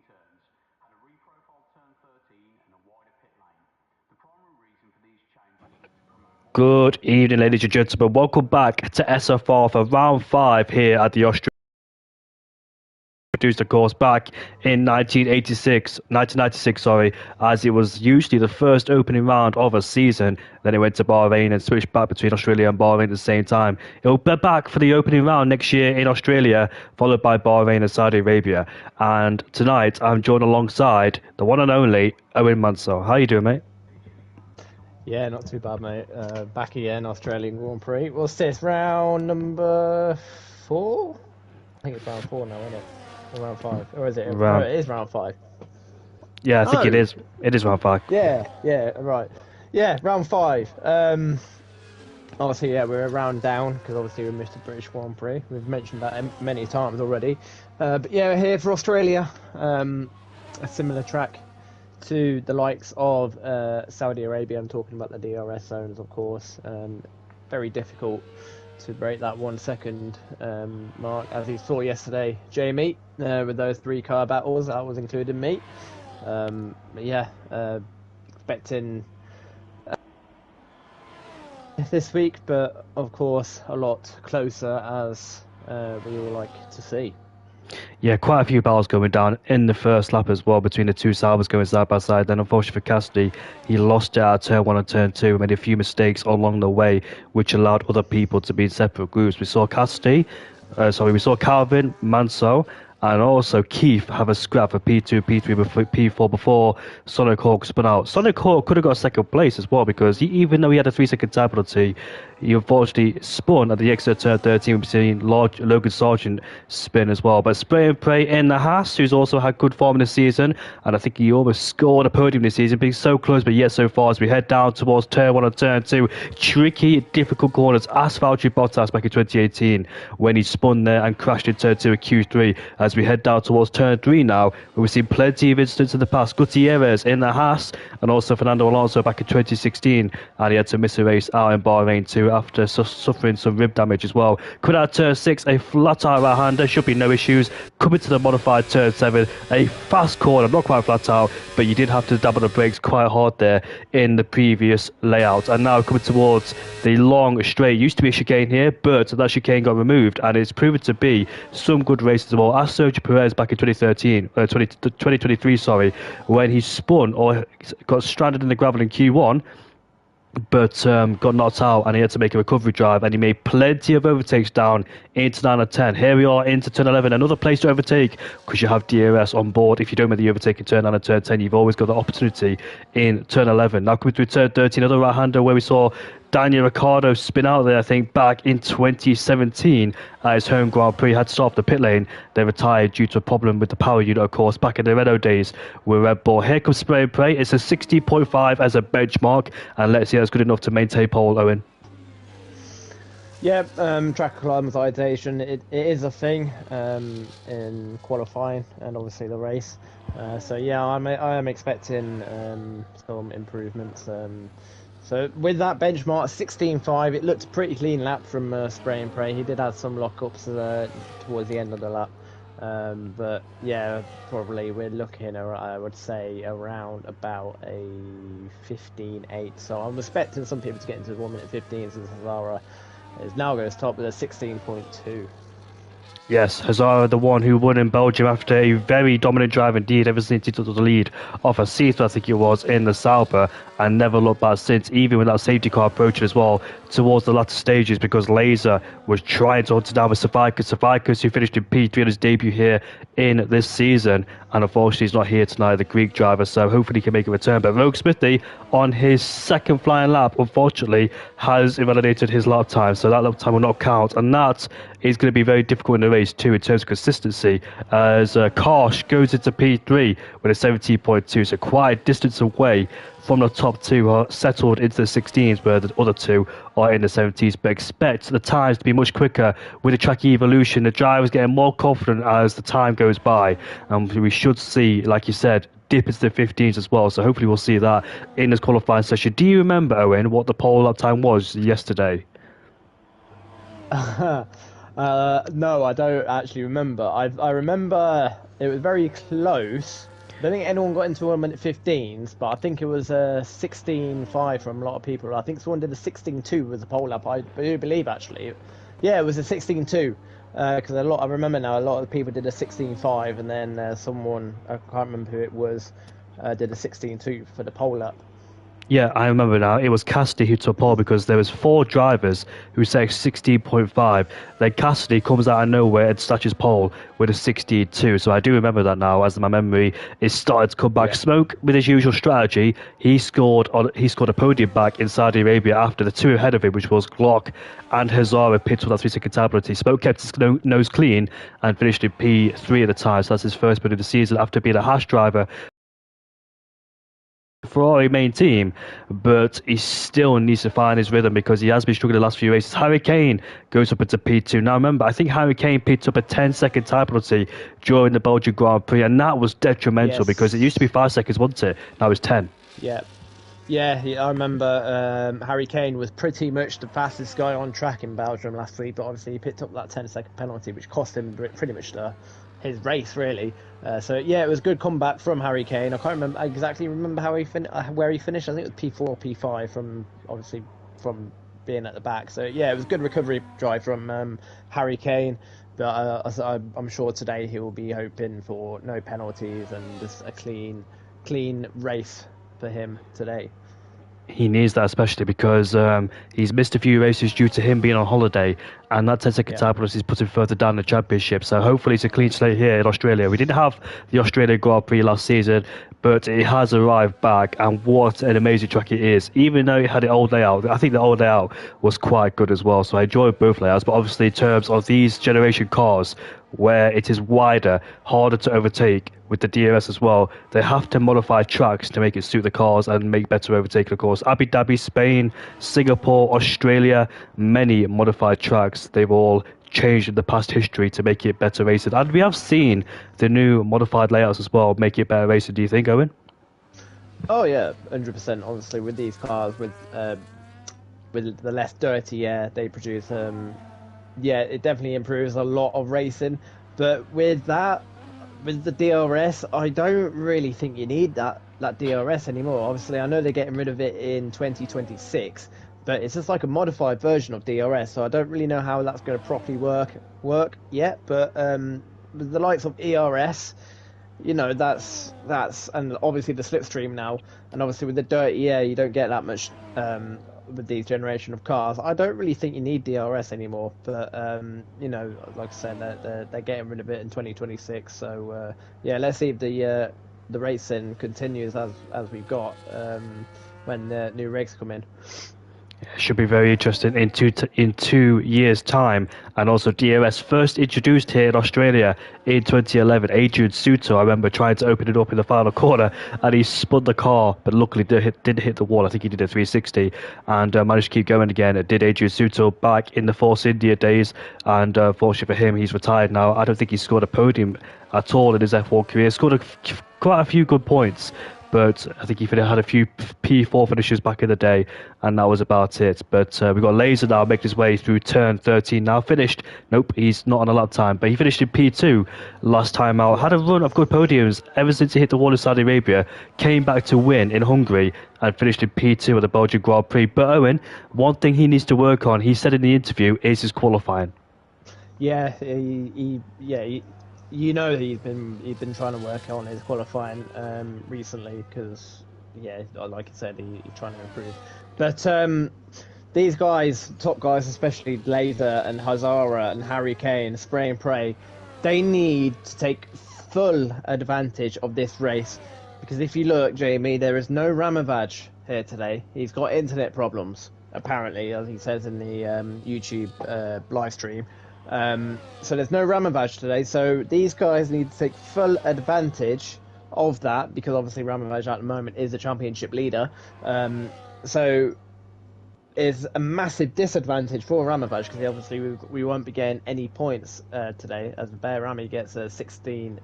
turns, had a reprofiled turn 13 and a wider pit lane. The primary reason for these changes was to promote more... Good evening, ladies and gentlemen. Welcome back to SFR for round 5 here at the Austrian. Produced, of course, back in 1996, as it was usually the first opening round of a season. Then it went to Bahrain and switched back between Australia and Bahrain at the same time. It will be back for the opening round next year in Australia, followed by Bahrain and Saudi Arabia. And tonight, I'm joined alongside the one and only Owen Mansell. How you doing, mate? Yeah, not too bad, mate. Back again, Australian Grand Prix. What's this, round number 4? I think it's round 4 now, isn't it? Or round 5? Or is it? No, it is round 5. Yeah, I think it is. It is round 5. Yeah, right. Yeah, round 5. Obviously, yeah, we're a round down because obviously we missed the British Grand Prix. We've mentioned that many times already. But yeah, we're here for Australia. A similar track to the likes of Saudi Arabia. I'm talking about the DRS zones, of course. Very difficult to break that 1 second mark, as you saw yesterday, Jamie, with those 3 car battles. That was including me. But yeah, expecting this week, but of course a lot closer, as we all like to see. Yeah, quite a few battles going down in the first lap as well, between the two Saubers going side by side. Then unfortunately for Cassidy, he lost it out of turn 1 and turn 2, made a few mistakes along the way, which allowed other people to be in separate groups. We saw Calvin, Mansell, and also Keith have a scrap for P2, P3, P4 before Sonic Hawk spun out. Sonic Hawk could have got second place as well, because even though he had a 3-second time penalty, he unfortunately spun at the exit turn 13. We've seen Logan Sargent spin as well. But Spray and Pray in the Haas, who's also had good form in the season, and I think he almost scored a podium this season, being so close but yet so far, as we head down towards turn 1 and turn 2. Tricky, difficult corners, as Valtteri Bottas back in 2018 when he spun there and crashed in turn 2 at Q3. As we head down towards turn 3 now, where we've seen plenty of incidents in the past. Gutierrez in the Haas, and also Fernando Alonso back in 2016, and he had to miss a race out in Bahrain too after suffering some rib damage as well. Coming out turn 6, a flat out right hander, should be no issues. Coming to the modified turn 7, a fast corner, not quite flat out, but you did have to dab on the brakes quite hard there in the previous layout. And now coming towards the long straight, used to be a chicane here, but that chicane got removed, and it's proven to be some good races as well. As Sergio Perez back in 2023, when he spun or got stranded in the gravel in Q1, but got knocked out, and he had to make a recovery drive, and he made plenty of overtakes down into 9 and 10. Here we are into turn 11, another place to overtake, because you have DRS on board. If you don't make the overtake in turn 9 and turn 10, you've always got the opportunity in turn 11. Now coming through turn 13, another right-hander where we saw Daniel Ricciardo spin out there, I think, back in 2017 at his home Grand Prix. Had to stop the pit lane. They retired due to a problem with the power unit, of course, back in the Renault days with Red Bull. Here comes Spray and Pray. It's a 60.5 as a benchmark, and let's see how it's good enough to maintain pole, Owen. Yeah, track acclimatization, it is a thing in qualifying and obviously the race. So yeah, I am expecting some improvements. So with that benchmark 16.5, it looked a pretty clean lap from Spray and Pray. He did have some lockups towards the end of the lap. But yeah, probably we're looking, I would say, around about a 15.8. So I'm expecting some people to get into 1 minute 15, so Hazara is now going to stop with a 16.2. Yes, Hazara, the one who won in Belgium after a very dominant drive indeed, ever since he took the lead off a Caesar, I think it was, in the Sauber, and never looked back since, even with that safety car approaching as well towards the latter stages, because Laser was trying to hunt it down with Safakas, who finished in P3 on his debut here in this season, and unfortunately he's not here tonight, the Greek driver, so hopefully he can make a return. But Rogue Smithy, on his second flying lap, unfortunately has invalidated his lap time, so that lap time will not count, and that is going to be very difficult in the race too in terms of consistency, as Karsh goes into P3 with a 17.2, so quite a distance away from the top two, are settled into the 16s, where the other two are in the 70s. But expect the times to be much quicker with the track evolution. The drivers getting more confident as the time goes by, and we should see, like you said, dip into the 15s as well. So hopefully we'll see that in this qualifying session. Do you remember, Owen, what the pole lap time was yesterday? No, I don't actually remember. I remember It was very close. I don't think anyone got into 1 minute 15s, but I think it was a 16.5 from a lot of people. I think someone did a 16.2 with the pole up. I do believe actually, yeah, it was a 16.2. Because I remember now, a lot of the people did a 16.5, and then someone, I can't remember who it was, did a 16.2 for the pole up. Yeah, I remember now. It was Cassidy who took pole because there was 4 drivers who said 16.5. Then Cassidy comes out of nowhere and snatches pole with a 16.2. So I do remember that now, as my memory is started to come back. Yeah. Smoke, with his usual strategy, he scored a podium back in Saudi Arabia after the two ahead of him, which was Glock and Hazara, picked up that 3-second time penalty. Smoke kept his nose clean and finished in P3 at the time. So that's his first win of the season after being a Haas driver Ferrari main team, but he still needs to find his rhythm because he has been struggling the last few races. Harry Kane goes up into P2. Now remember, I think Harry Kane picked up a 10-second time penalty during the Belgian Grand Prix, and that was detrimental because it used to be 5 seconds, wasn't it? Now it's 10. Yeah. Yeah, I remember Harry Kane was pretty much the fastest guy on track in Belgium last week, but obviously he picked up that 10-second penalty, which cost him pretty much his race, really. So yeah, it was a good comeback from Harry Kane. I can't exactly remember how where he finished. I think it was P4 or P5 from being at the back. So yeah, it was a good recovery drive from Harry Kane. But I'm sure today he will be hoping for no penalties and just a clean race for him today. He needs that, especially because he's missed a few races due to him being on holiday, and that 10-second time penalty is put him further down the championship. So hopefully it's a clean slate here in Australia. We didn't have the Australia Grand Prix last season, but it has arrived back, and what an amazing track it is. Even though it had an old layout, I think the old layout was quite good as well. So I enjoyed both layouts, but obviously in terms of these generation cars, where it is wider, harder to overtake with the DRS as well, they have to modify tracks to make it suit the cars and make better overtaking, of course. Abu Dhabi, Spain, Singapore, Australia, many modified tracks. They've all changed in the past history to make it better racing. And we have seen the new modified layouts as well make it better racing. Do you think, Owen? Oh yeah, 100%. Obviously, with these cars, with the less dirty air they produce, yeah, it definitely improves a lot of racing. But with the DRS, I don't really think you need that DRS anymore. Obviously, I know they're getting rid of it in 2026, but it's just like a modified version of DRS. So I don't really know how that's going to properly work yet. But with the likes of ERS, you know, that's and obviously the slipstream now, and obviously with the dirty air, you don't get that much with these generation of cars. I don't really think you need DRS anymore, but you know, like I said, they're getting rid of it in 2026. So yeah, let's see if the racing continues as we've got when the new regs come in. Should be very interesting in 2 years' time. And also DRS first introduced here in Australia in 2011. Adrian Suto, I remember trying to open it up in the final corner, and he spun the car, but luckily didn't hit the wall. I think he did a 360 and managed to keep going again. It did Adrian Suto back in the Force India days, and fortunately for him, he's retired now. I don't think he scored a podium at all in his F1 career. He scored quite a few good points, but I think he had a few P4 finishes back in the day, and that was about it. But we've got Laser now making his way through turn 13 now. Finished. Nope, he's not on a lap time, but he finished in P2 last time out. Had a run of good podiums ever since he hit the wall in Saudi Arabia. Came back to win in Hungary and finished in P2 at the Belgian Grand Prix. But Owen, one thing he needs to work on, he said in the interview, is his qualifying. Yeah, you know, he's been trying to work on his qualifying recently because, yeah, like I said, he's trying to improve. But these guys, top guys, especially Laser and Hazara and Harry Kane, Spray and Pray, they need to take full advantage of this race, because if you look, Jamie, there is no Ramavaj here today. He's got internet problems, apparently, as he says in the YouTube live stream. So there's no Ramavaj today, so these guys need to take full advantage of that, because obviously Ramavaj at the moment is the championship leader. So is a massive disadvantage for Ramavaj, because obviously we won't be getting any points today, as Bear Rami gets a 16,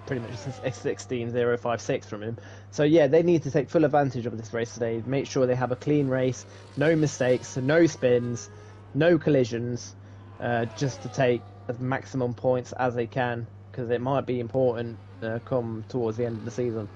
pretty much a 16.056 from him. So yeah, they need to take full advantage of this race today, make sure they have a clean race, no mistakes, no spins, no collisions, just to take as maximum points as they can because it might be important come towards the end of the season.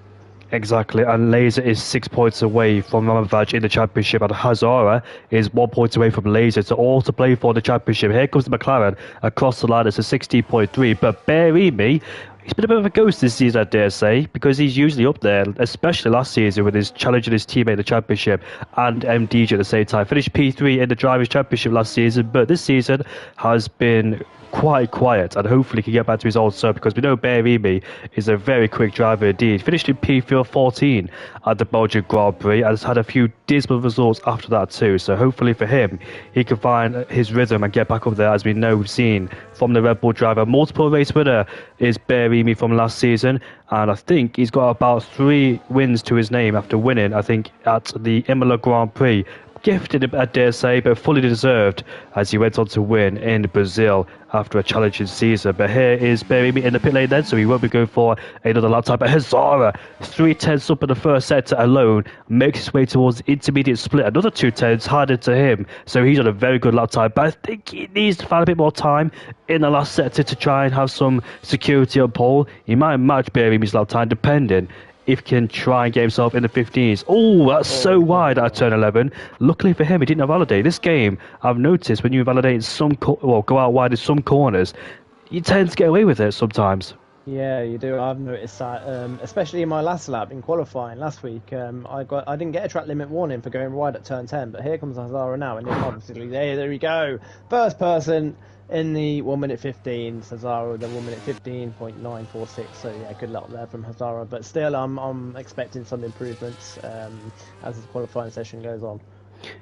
Exactly, and Laser is 6 points away from Ramovac in the championship, and Hazara is 1 point away from Laser. So all to play for the championship. Here comes the McLaren across the line. It's a 16.3, but Berimi, he's been a bit of a ghost this season, I dare say, because he's usually up there, especially last season with his challenging his teammate in the championship and MDJ at the same time. Finished P3 in the Drivers' Championship last season, but this season has been quite quiet, and hopefully he can get back to his old self, because we know Berimi is a very quick driver indeed. Finished in P4 14 at the Belgian Grand Prix and has had a few dismal results after that too, so hopefully for him he can find his rhythm and get back up there. As we know, we've seen from the Red Bull driver, multiple race winner is Berimi from last season, and I think he's got about 3 wins to his name after winning, I think, at the Imola Grand Prix. Gifted, I dare say, but fully deserved, as he went on to win in Brazil after a challenging season. But here is Berimi in the pit lane then, so he won't be going for another lap time. But Hazara, 3 tenths up in the first sector alone, makes his way towards the intermediate split. Another 2 tenths harder to him, so he's on a very good lap time. But I think he needs to find a bit more time in the last sector to try and have some security on pole. He might match Berimi's lap time, depending if he can try and get himself in the 15s. Oh, that's so wide at turn 11. Luckily for him, he didn't invalidate. This game, I've noticed when you invalidate some, go out wide in some corners, you tend to get away with it sometimes. Yeah, you do. I've noticed that, especially in my last lap in qualifying last week. I didn't get a track limit warning for going wide at turn 10, but here comes Hazara now, and obviously there we go. First person in the 1 minute 15, Hazara the 1 minute 15.946. So yeah, good luck there from Hazara. But still, I'm expecting some improvements as the qualifying session goes on.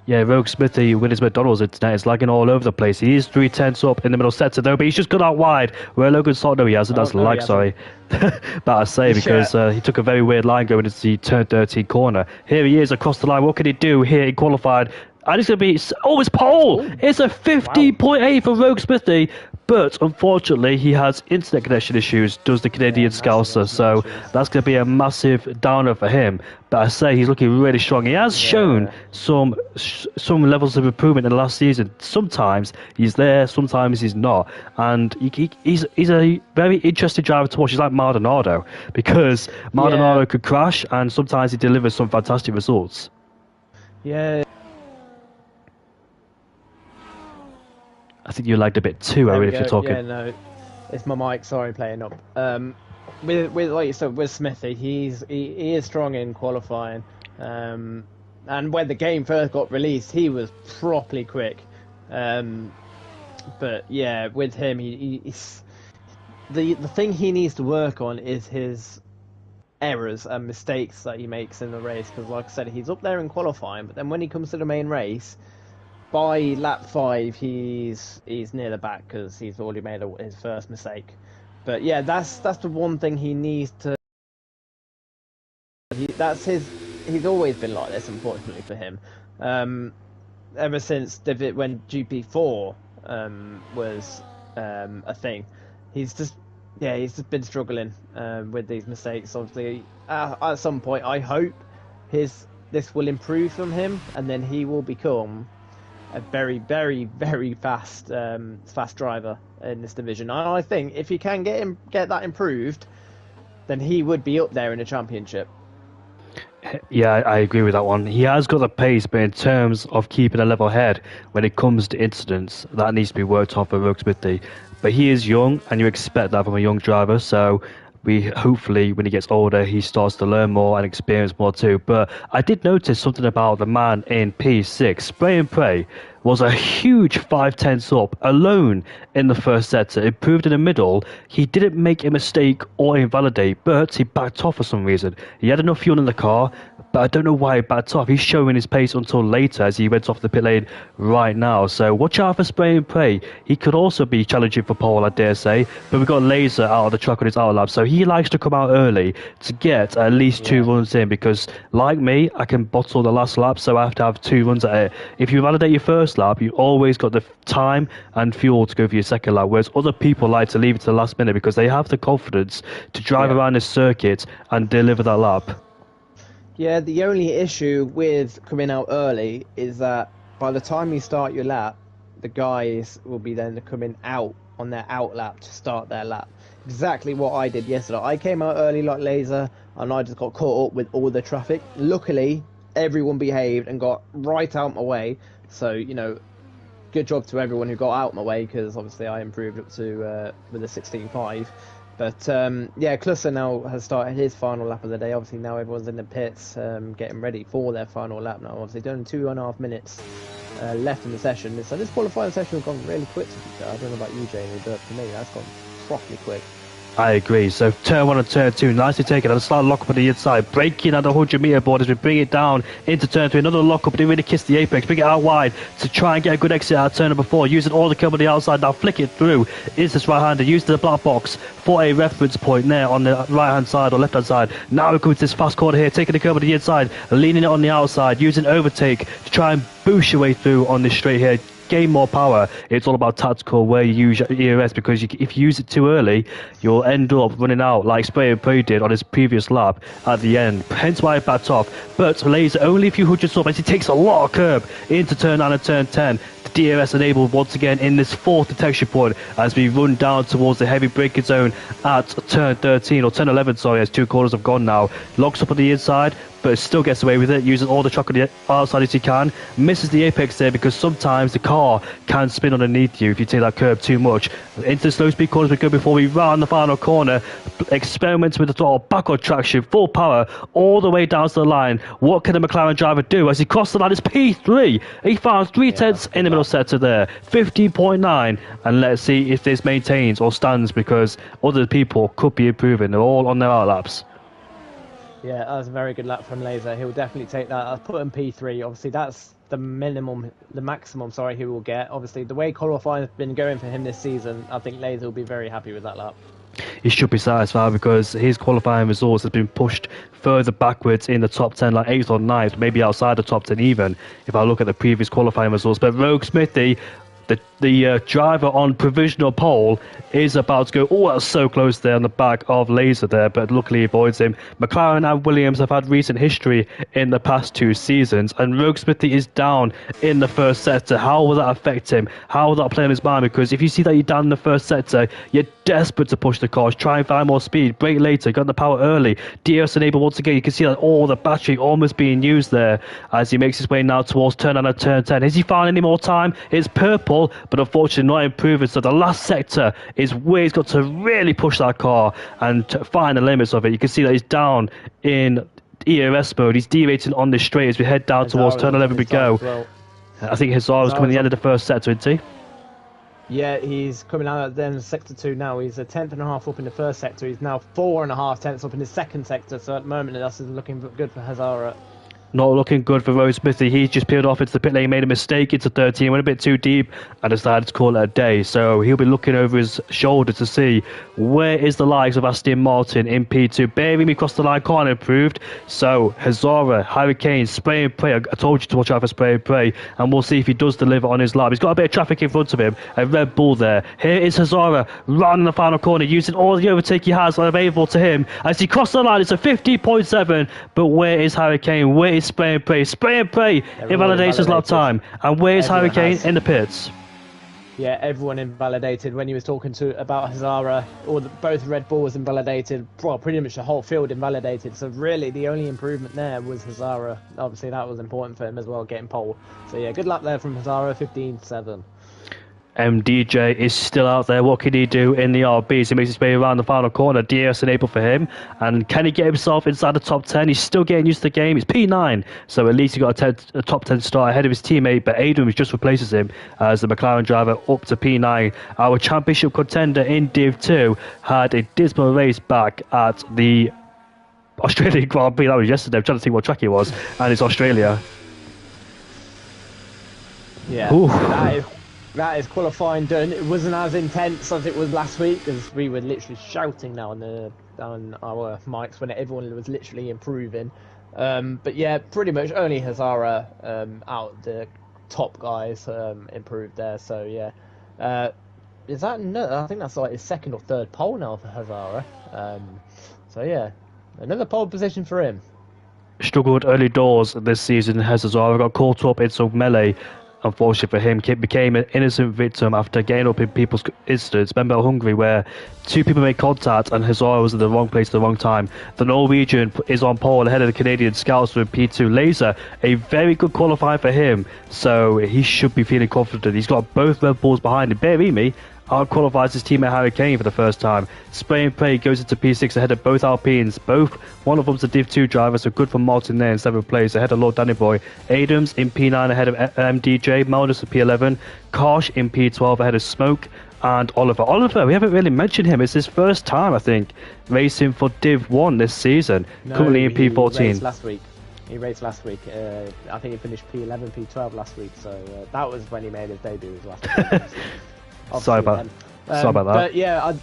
Yeah, Rogue Smithy with his McDonald's internet is lagging all over the place. He is 3 tenths up in the middle sector though, but he's just got out wide where Logan Salt, no he hasn't, that's lag, sorry. But I say, because he took a very weird line going into the turn 13 corner. Here he is across the line. What can he do here in qualified? And it's going to be, oh, it's pole! It's a 50.8 for Rogue Smithy, but unfortunately he has internet connection issues, does the Canadian Scouser, so that's going to be a massive downer for him. But I say he's looking really strong. He has shown some levels of improvement in the last season. Sometimes he's there, sometimes he's not, and he's a very interesting driver to watch. He's like Maldonado, because Maldonado could crash, and sometimes he delivers some fantastic results. Yeah. I think you lagged a bit too, Owen, if you're talking. Yeah, no, it's my mic. Sorry, playing up. With like you said, with Smithy, he is strong in qualifying, and when the game first got released, he was properly quick. But yeah, with him, he's the thing he needs to work on is his errors and mistakes that he makes in the race. Because, like I said, he's up there in qualifying, but then when he comes to the main race, by lap 5, he's near the back because he's already made his first mistake. But yeah, that's the one thing he needs to. He's always been like this, unfortunately for him. Ever since when GP4 was a thing, he's just been struggling with these mistakes. Obviously, at some point, I hope this will improve from him, and then he will become a very, very, very fast driver in this division. And I think if he can get that improved, then he would be up there in the championship. Yeah, I agree with that one. He has got the pace, but in terms of keeping a level head when it comes to incidents, that needs to be worked on for Rogue Smithy. But he is young, and you expect that from a young driver, so hopefully when he gets older he starts to learn more and experience more too. But I did notice something about the man in P6. Spray and Pray was a huge 5 tenths up alone in the first sector. Improved in the middle. He didn't make a mistake or invalidate, but he backed off for some reason. He had enough fuel in the car, but I don't know why he backed off. He's showing his pace until later as he went off the pit lane right now. So watch out for Spray and Pray. He could also be challenging for pole, I dare say. But we've got Laser out of the track on his outer lap, so he likes to come out early to get at least 2 runs in, because like me, I can bottle the last lap, so I have to have 2 runs at it. If you validate your first lap, you always got the time and fuel to go for your second lap, whereas other people like to leave it to the last minute because they have the confidence to drive around the circuit and deliver that lap. Yeah, the only issue with coming out early is that by the time you start your lap, the guys will be then coming out on their out lap to start their lap. Exactly what I did yesterday. I came out early like Laser, and I just got caught up with all the traffic. Luckily, everyone behaved and got right out my way. So, you know, good job to everyone who got out my way, because obviously I improved up to with a 16.5. But yeah, Klusser now has started his final lap of the day. Obviously now everyone's in the pits getting ready for their final lap now. Obviously done 2.5 minutes left in the session. So this qualifying session has gone really quick. I don't know about you, Jamie, but for me that's gone properly quick. I agree. So turn 1 and turn 2, nicely taken. And a slight lock up on the inside, breaking at the 100-meter board as we bring it down into turn 3. Another lock up, but they really kiss the apex, bring it out wide to try and get a good exit out of turn number 4. Using all the cover on the outside now, flick it through. Is this right-hander? Using the black box for a reference point there on the right-hand side or left-hand side. Now we're coming to this fast corner here, taking the cover to the inside, leaning it on the outside, using overtake to try and boost your way through on this straight here. Gain more power. It's all about tactical where you use your EOS, because if you use it too early, you'll end up running out like Spray and Pray did on his previous lap at the end. Hence why I backed off. But Laser only a few hundreds up as he takes a lot of curb into turn 9 and turn 10. The DRS enabled once again in this 4th detection point as we run down towards the heavy braking zone at turn 13 or turn 11, sorry, as 2 corners have gone now. Locks up on the inside, but still gets away with it, using all the track on the outside as he can. Misses the apex there because sometimes the car can spin underneath you if you take that curve too much. Into the slow speed corners we go before we round the final corner. Experiments with the throttle, backward traction, full power, all the way down to the line. What can the McLaren driver do as he crosses the line? It's P3. He found 3/10 in the middle sector there, 15.9. And let's see if this maintains or stands, because other people could be improving. They're all on their out laps. Yeah, that was a very good lap from Laser. He'll definitely take that. I'll put him P3. Obviously, that's the maximum, sorry, he will get. Obviously, the way qualifying's been going for him this season, I think Laser will be very happy with that lap. He should be satisfied because his qualifying results have been pushed further backwards in the top 10, like 8th or 9th, maybe outside the top 10 even, if I look at the previous qualifying results. But Rogue Smithy, the driver on provisional pole, is about to go. Oh, that's so close there on the back of Laser there, but luckily he avoids him. McLaren and Williams have had recent history in the past 2 seasons, and Rogue Smithy is down in the first sector. How will that affect him? How will that play on his mind? Because if you see that you're down in the first sector, you're desperate to push the cars, try and find more speed, brake later, got the power early. DRS enabled once again. You can see that all the battery almost being used there as he makes his way now towards turn 9 and turn 10. Has he found any more time? It's purple, but unfortunately not improving. So the last sector is where he's got to really push that car and find the limits of it. You can see that he's down in EOS mode. He's derating on this straight as we head down towards turn 11 we go. Well. I think Hazara's coming at the end of the first sector, isn't he? Yeah, he's coming out at the end of sector 2 now. He's a 10.5 up in the first sector. He's now 4.5 tenths up in the second sector. So at the moment, that's looking good for Hazara. Not looking good for Rogue Smithy. He's just peeled off into the pit lane, made a mistake into 13, went a bit too deep and decided to call it a day. So he'll be looking over his shoulder to see where is the likes of Aston Martin in P2. Bearing me across the line, can't improved. So Hazara, Hurricane, Spray and Pray. I told you to watch out for Spray and Pray, and we'll see if he does deliver on his lap. He's got a bit of traffic in front of him, a Red Bull there. Here is Hazara, rounding the final corner, using all the overtake he has available to him. As he crosses the line, it's a 50.7, but where is Hurricane? Where is Spray and Pray? Spray and Pray invalidates his lap time. And where's Hurricane? In the pits. Yeah, everyone invalidated when he was talking about Hazara. Both Red Bulls invalidated. Well, pretty much the whole field invalidated. So really, the only improvement there was Hazara. Obviously, that was important for him as well, getting pole. So yeah, good lap there from Hazara, 15.7. MDJ is still out there. What can he do in the RBs? He makes his way around the final corner. DRS enabled for him. And can he get himself inside the top 10? He's still getting used to the game. It's P9. So at least he got a top 10 start ahead of his teammate. But Adrian just replaces him as the McLaren driver up to P9. Our championship contender in Div 2 had a dismal race back at the Australian Grand Prix. That was yesterday. I'm trying to think what track it was. And it's Australia. Yeah, that is qualifying done. It wasn't as intense as it was last week, because we were literally shouting now on our mics when everyone was literally improving. But yeah, pretty much only Hazara out the top guys improved there. So yeah, is that I think that's like his second or third pole now for Hazara. So yeah, another pole position for him. Struggled early doors this season. Hazara got caught up in some melee unfortunately for him, became an innocent victim after getting up in people's incidents. Remember Hungary, where two people made contact and Hazara was in the wrong place at the wrong time. The Norwegian is on pole ahead of the Canadian scouts with P2. Laser, a very good qualifier for him, so he should be feeling confident. He's got both Red Bulls behind him. Bear me, out-qualifies his teammate Harry Kane for the first time. Spray and Pray goes into P6 ahead of both Alpines. One of them's a Div 2 driver, so good for Martin there in 7th place ahead of Lord Danny Boy. Adams in P9 ahead of MDJ. Maldus in P11. Karsh in P12 ahead of Smoke. And Oliver, we haven't really mentioned him. It's his first time, I think, racing for Div 1 this season. No, currently in P14. He raced last week. I think he finished P11, P12 last week, so that was when he made his debut last week. Sorry about that. But yeah,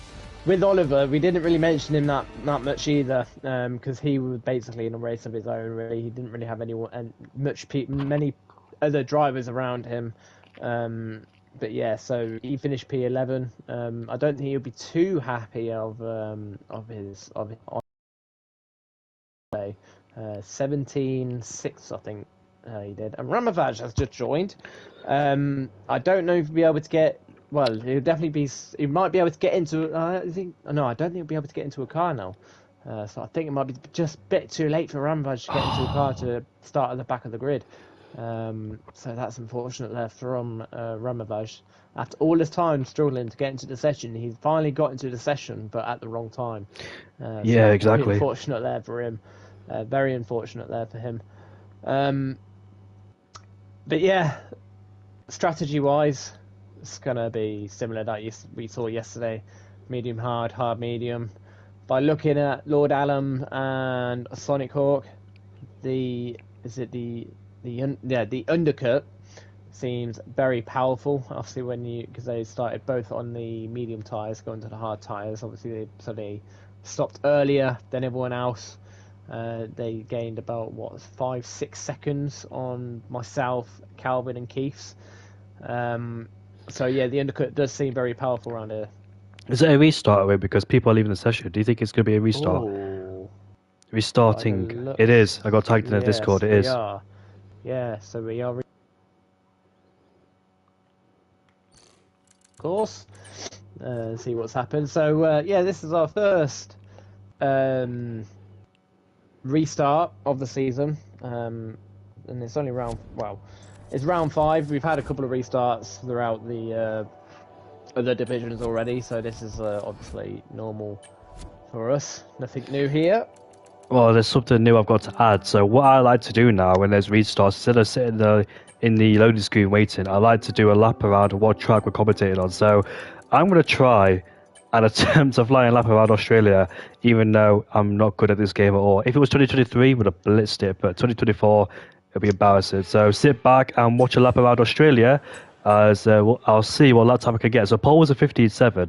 with Oliver, we didn't really mention him that much either, because he was basically in a race of his own. Really, he didn't really have many other drivers around him. But yeah, so he finished P11. I don't think he'll be too happy of his 17.6, I think he did. And Ramavaj has just joined. I don't know if he'll be able to get. Well, he'll definitely be. He might be able to get into. I don't think he'll be able to get into a car now. So I think it might be just a bit too late for Ramavaj to get into a car to start at the back of the grid. So that's unfortunate there from Ramavaj. After all this time struggling to get into the session, he's finally got into the session, but at the wrong time. Yeah, exactly. Unfortunate there for him. Very unfortunate there for him. But yeah, strategy-wise, it's gonna be similar that we saw yesterday. Medium hard, hard medium. By looking at Lord Alum and Sonic Hawk, the undercut seems very powerful. Obviously, because they started both on the medium tyres, going to the hard tyres. Obviously, they stopped earlier than everyone else. They gained about 5-6 seconds on myself, Calvin, and Keith's. So yeah, the undercut does seem very powerful around here. Is it a restart away because people are leaving the session? Do you think it's going to be a restart? Ooh. Restarting. It is. I got tagged in the Discord. It is. Yeah, so we are. Of course. See what's happened. So yeah, this is our first restart of the season, and it's only it's round 5. We've had a couple of restarts throughout the other divisions already, so this is obviously normal for us. Nothing new here. Well, there's something new I've got to add. So what I like to do now when there's restarts, instead of sitting in the loading screen waiting, I like to do a lap around what track we're commentating on. So I'm going to try and attempt to fly a lap around Australia, even though I'm not good at this game at all. If it was 2023, would have blitzed it, but 2024, it'll be embarrassing. So sit back and watch a lap around Australia, as I'll see what lap time I can get. So pole was a 15.7.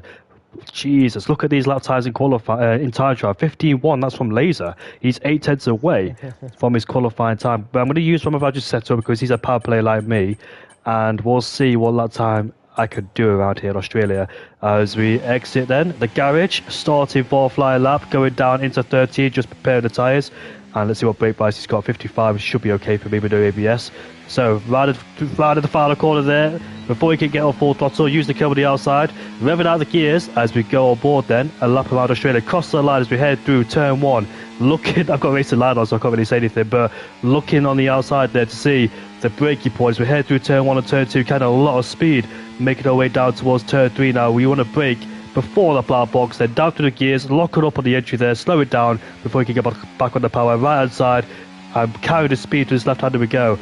Jesus, look at these lap times in time trial. 15.1, that's from Laser. He's 8/10 away from his qualifying time. But I'm going to use Ramavaj's setup because he's a power player like me, and we'll see what lap time I could do around here in Australia. As we exit then, the garage, starting for fly lap, going down into 13, just preparing the tyres. And let's see what brake bias he's got. 55 should be okay for me with no ABS. So right at the final corner there, before he can get on full throttle, use the curb on the outside, revving out the gears as we go on board then, a lap around Australia, cross the line as we head through turn 1. Looking, I've got a racing line on so I can't really say anything, but looking on the outside there to see the braking points. We head through turn 1 and turn 2, kind of a lot of speed, making our way down towards turn 3 now. We want to brake before the plough box, then down to the gears, lock it up on the entry there, slow it down before we can get back on the power. Right hand side, carry the speed to this left hander we go.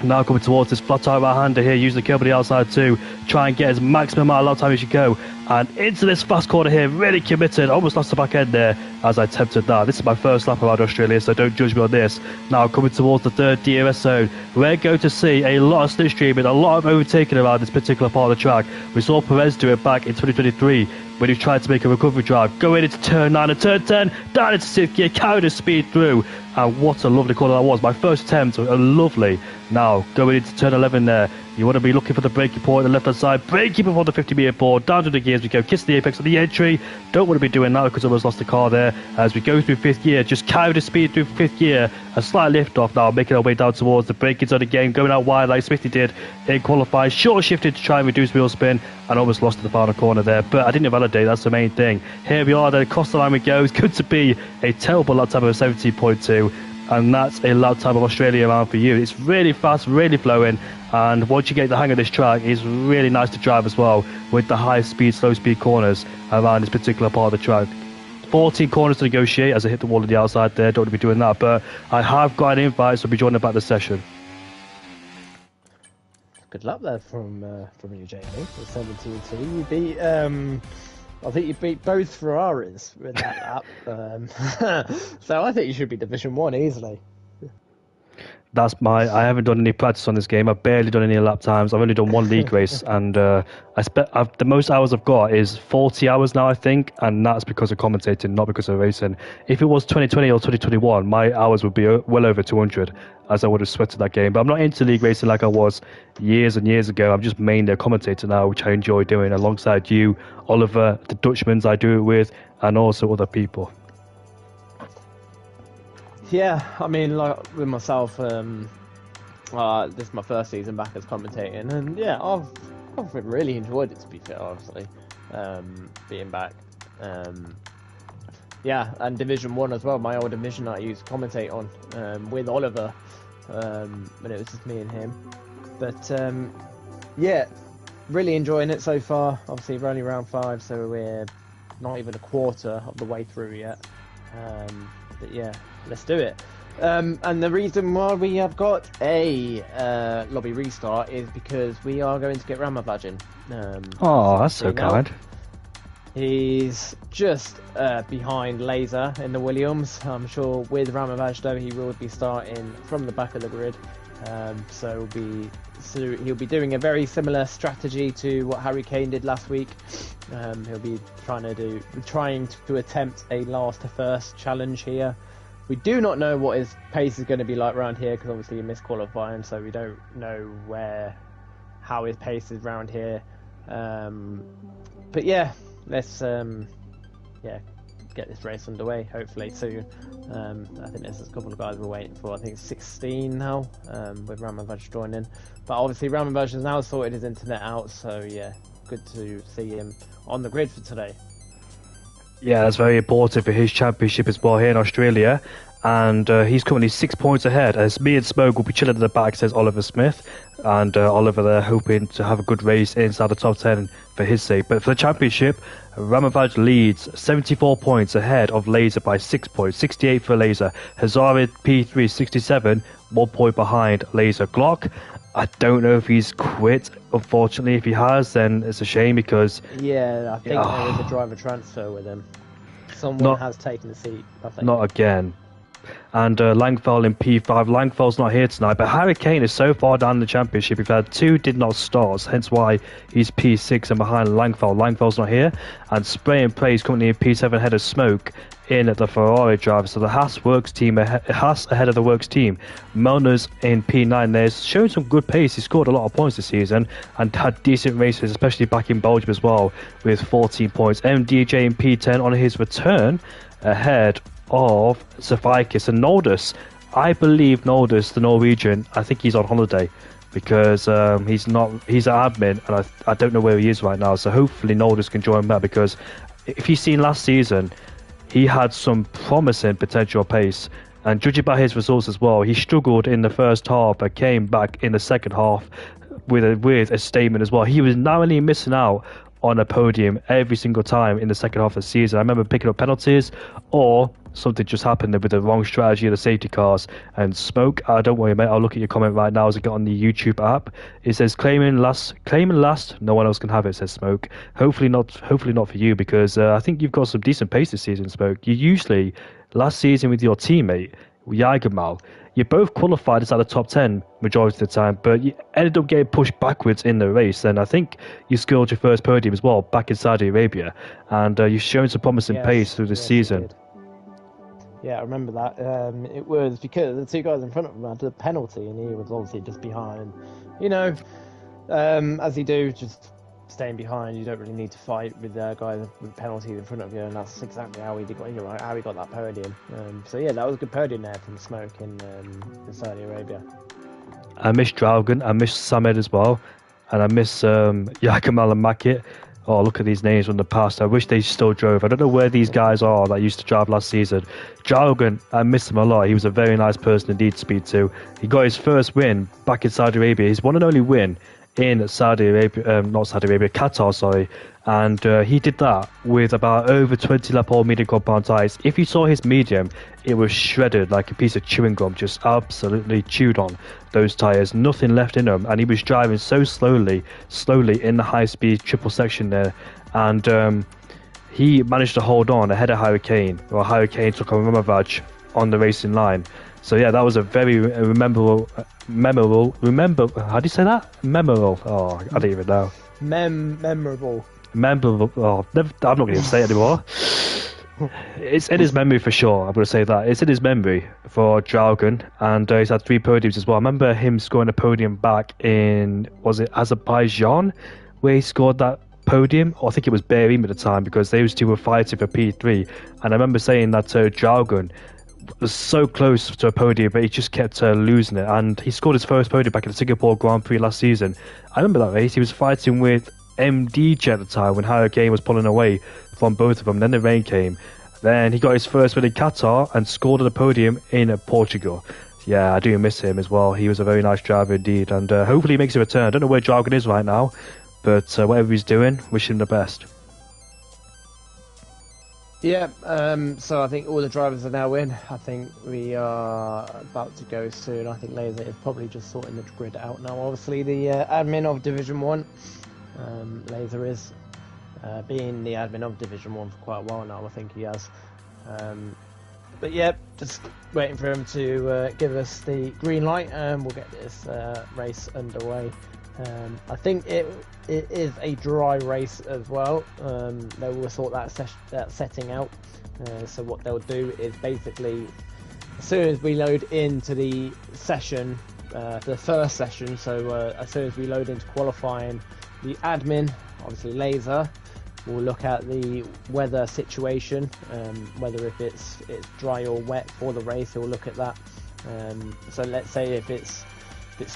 Now coming towards this flat tire right hander here, use the curb on the outside too, try and get as maximum amount of lap time as you go, and into this fast corner here, really committed, almost lost the back end there as I attempted that. This is my first lap around Australia, so don't judge me on this. Now coming towards the third DRS zone, we're going to see a lot of slipstreaming, a lot of overtaking around this particular part of the track. We saw Perez do it back in 2023 when he tried to make a recovery drive, going into turn 9 and turn 10, down into 6th gear, carried the speed through, and what a lovely corner that was. My first attempt, lovely. Now going into turn 11 there, You want to be looking for the braking point on the left-hand side, braking before the 50-meter board, down to the gears we go, kiss the apex of the entry. Don't want to be doing that because I almost lost the car there. As we go through 5th gear, just carry the speed through 5th gear, a slight lift off now, making our way down towards the braking zone again, going out wide like Smithy did in qualifying, short shifted to try and reduce wheel spin, and almost lost to the final corner there, but I didn't validate, that's the main thing. Here we are, then across the line we go. It's good to be a terrible lap time of 17.2. And that's a lap time of Australia around for you. It's really fast, really flowing, and once you get the hang of this track, it's really nice to drive as well with the high speed, slow speed corners around this particular part of the track. 14 corners to negotiate as I hit the wall on the outside there. Don't want to be doing that, but I have got an invite, so I'll be joining back the session. Good luck there from you, Jamie. With 17-2, you beat I think you beat both Ferraris with that lap. So I think you should be Division 1 easily. I haven't done any practice on this game. I've barely done any lap times. I've only done one league race, and the most hours I've got is 40 hours now, I think, and that's because of commentating, not because of racing. If it was 2020 or 2021, my hours would be well over 200, as I would have sweated that game. But I'm not into league racing like I was years and years ago. I'm just mainly a commentator now, which I enjoy doing alongside you, Oliver, the Dutchmans I do it with, and also other people. Yeah, I mean, like with myself, this is my first season back as commentating, and yeah, I've really enjoyed it, to be fair, obviously, being back. Yeah, and Division 1 as well, my old division that I used to commentate on with Oliver, when it was just me and him. But yeah, really enjoying it so far. Obviously, we're only round 5, so we're not even a quarter of the way through yet. But yeah, let's do it. And the reason why we have got a lobby restart is because we are going to get Ramavajan. Oh, that's so kind. He's just behind Laser in the Williams. I'm sure with Ramavaj though he will be starting from the back of the grid. So he'll be doing a very similar strategy to what Harry Kane did last week. He'll be trying to attempt a last to first challenge here. We do not know what his pace is going to be like around here because obviously he missed qualifying, so we don't know how his pace is around here. But yeah, let's get this race underway hopefully soon. I think there's a couple of guys we're waiting for. I think it's 16 now, with Ramavaj joining. But obviously Ramavaj has now sorted his internet out, so yeah, good to see him on the grid for today. Yeah, that's very important for his championship as well here in Australia. And he's currently 6 points ahead, as me and Smoke will be chilling at the back, says Oliver Smith. And Oliver there hoping to have a good race inside the top 10 for his sake. But for the championship, Ramavaj leads 74 points ahead of Laser by 6 points, 68 for Laser. Hazard P3 67, 1 point behind Laser. Glock, I don't know if he's quit. Unfortunately, if he has, then it's a shame because... Yeah, I think there is a driver transfer with him. Someone has taken the seat, I think. Not again. And Langfell in P5. Langfell's not here tonight, but Harry Kane is so far down in the championship. We've had 2 did not start, hence why he's P6 and behind Langfell. Langfell's not here, and Spray and Play is currently in P7 ahead of Smoke in the Ferrari driver. So the Haas Works team, Haas ahead of the Works team. Milner's in P9 there, showing some good pace. He scored a lot of points this season and had decent races, especially back in Belgium as well, with 14 points. MDJ in P10 on his return ahead of Sophiakis and Noldus. I believe Noldus, the Norwegian, I think he's on holiday because he's an admin and I don't know where he is right now, so hopefully Noldus can join back, because if you've seen last season, he had some promising potential pace, and judging by his results as well, he struggled in the first half but came back in the second half with a statement as well. He was narrowly missing out on a podium every single time in the second half of the season. I remember picking up penalties or something just happened with the wrong strategy of the safety cars. And Smoke, don't worry mate, I'll look at your comment right now as I get on the YouTube app. It says claiming last, no one else can have it, says Smoke. Hopefully not for you, because I think you've got some decent pace this season, Smoke. You usually, last season with your teammate, Jagermal, you both qualified inside the top 10 majority of the time, but you ended up getting pushed backwards in the race. And I think you scored your first podium as well back in Saudi Arabia, and you've shown some promising pace through this season. Yeah, I remember that. It was because the 2 guys in front of him had a penalty and he was obviously just behind. You know, As you do, just staying behind. You don't really need to fight with guys with penalties in front of you, and that's exactly how he got. How he got that podium. So yeah, that was a good podium there from Smoke in Saudi Arabia. I miss Draugen, I miss Samed as well, and I miss Yakimal and Makit. Oh, look at these names from the past. I wish they still drove. I don't know where these guys are that used to drive last season. Draugen, I miss him a lot. He was a very nice person indeed to speak to. He got his first win back in Saudi Arabia. His one and only win in Saudi Arabia, not Saudi Arabia, Qatar, sorry. And he did that with about over 20 lap all medium compound tyres. If you saw his medium, it was shredded like a piece of chewing gum, just absolutely chewed on those tyres, nothing left in them. And he was driving so slowly in the high speed triple section there. And he managed to hold on ahead of Hurricane. Well, Hurricane took a Ramavaj on the racing line. So yeah, that was a very memorable. How do you say that? Memorable. Oh, I don't even know. Memorable. Memorable. Oh, I'm not going to say it anymore. It's in his memory for sure. I'm going to say that it's in his memory for Draugen, and he's had 3 podiums as well. I remember him scoring a podium back in, was it Azerbaijan, where he scored that podium, or I think it was Bahrain at the time, because those two were fighting for P3. And I remember saying that Draugen was so close to a podium, but he just kept losing it. And he scored his first podium back in the Singapore Grand Prix last season. I remember that race. He was fighting with MDJ at the time when Hurricane was pulling away from both of them. Then the rain came. Then he got his first win in Qatar and scored at the podium in Portugal. Yeah, I do miss him as well. He was a very nice driver indeed, and hopefully he makes a return. I don't know where Dragon is right now, but whatever he's doing, wish him the best. Yeah, so I think all the drivers are now in. I think we are about to go soon. I think Laser is probably just sorting the grid out now. Obviously, the admin of Division 1, Laser is being the admin of Division 1 for quite a while now. I think he has. But yeah, just waiting for him to give us the green light, and we'll get this race underway. I think it is a dry race as well. They will sort that setting out. So what they'll do is basically, as soon as we load into the session, the first session, so as soon as we load into qualifying, the admin, obviously Laser, will look at the weather situation, whether if it's dry or wet for the race. He'll look at that. So let's say if it's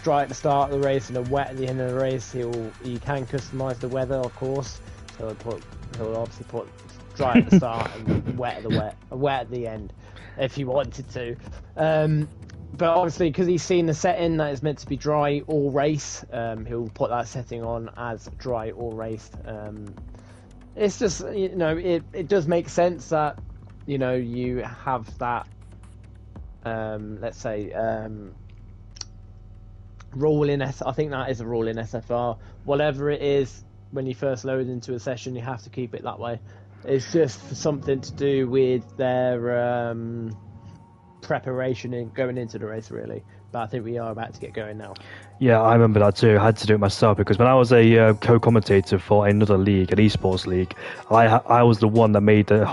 dry at the start of the race and then wet at the end of the race, he can customize the weather, of course. So he'll obviously put dry at the start and wet at the end, if he wanted to. But obviously, because he's seen the setting that is meant to be dry all race, he'll put that setting on as dry all race. It's just, it does make sense that, you have that, let's say, rule in I think that is a rule in SFR. Whatever it is, when you first load into a session, you have to keep it that way. It's just something to do with their preparation and going into the race, really. But I think we are about to get going now. Yeah, I remember that too. I had to do it myself because when I was a co-commentator for another league, an esports league, I was the one that made the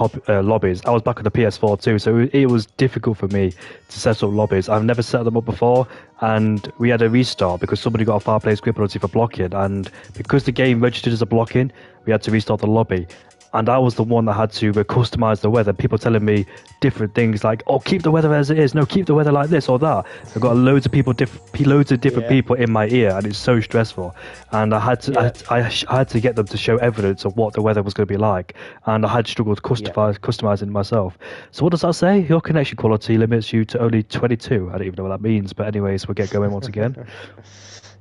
lobbies. I was back on the PS4 too, so it was difficult for me to set up lobbies. I've never set them up before, and we had a restart because somebody got a far play script penalty for blocking, and because the game registered as a blocking, we had to restart the lobby. And I was the one that had to customize the weather. People telling me different things like, "Oh, keep the weather as it is. No, keep the weather like this or that." I've got loads of people, loads of different people in my ear, and it's so stressful. And I had to, I had to get them to show evidence of what the weather was going to be like, and I had struggled to customizing it myself. So what does that say? Your connection quality limits you to only 22. I don't even know what that means, but anyways, we'll get going once again.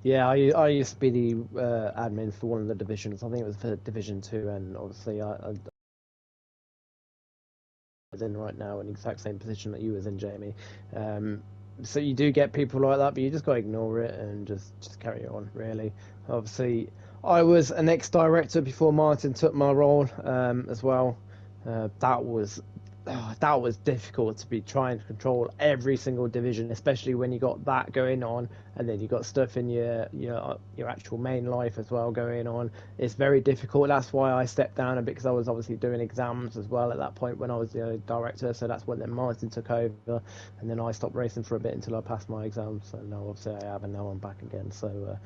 Yeah, I used to be the admin for one of the divisions. I think it was for Division 2, and obviously I'm in right now in the exact same position that you was in, Jamie. So you do get people like that, but you just got to ignore it and just carry on, really. Obviously, I was an ex-director before Martin took my role as well. That was that was difficult to be trying to control every single division, especially when you got that going on, and then you got stuff in your actual main life as well going on. It's very difficult. That's why I stepped down a bit, because I was obviously doing exams as well at that point when I was the director. So that's when then Martin took over, and then I stopped racing for a bit until I passed my exams. So now obviously I have, and now I'm back again. So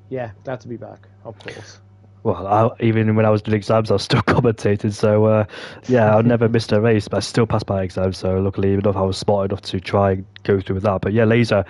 yeah, glad to be back, of course. Well, even when I was doing exams, I was still commentating. So, yeah, I never missed a race, but I still passed my exams. So, luckily enough, I was smart enough to try and go through with that. But yeah, Laser,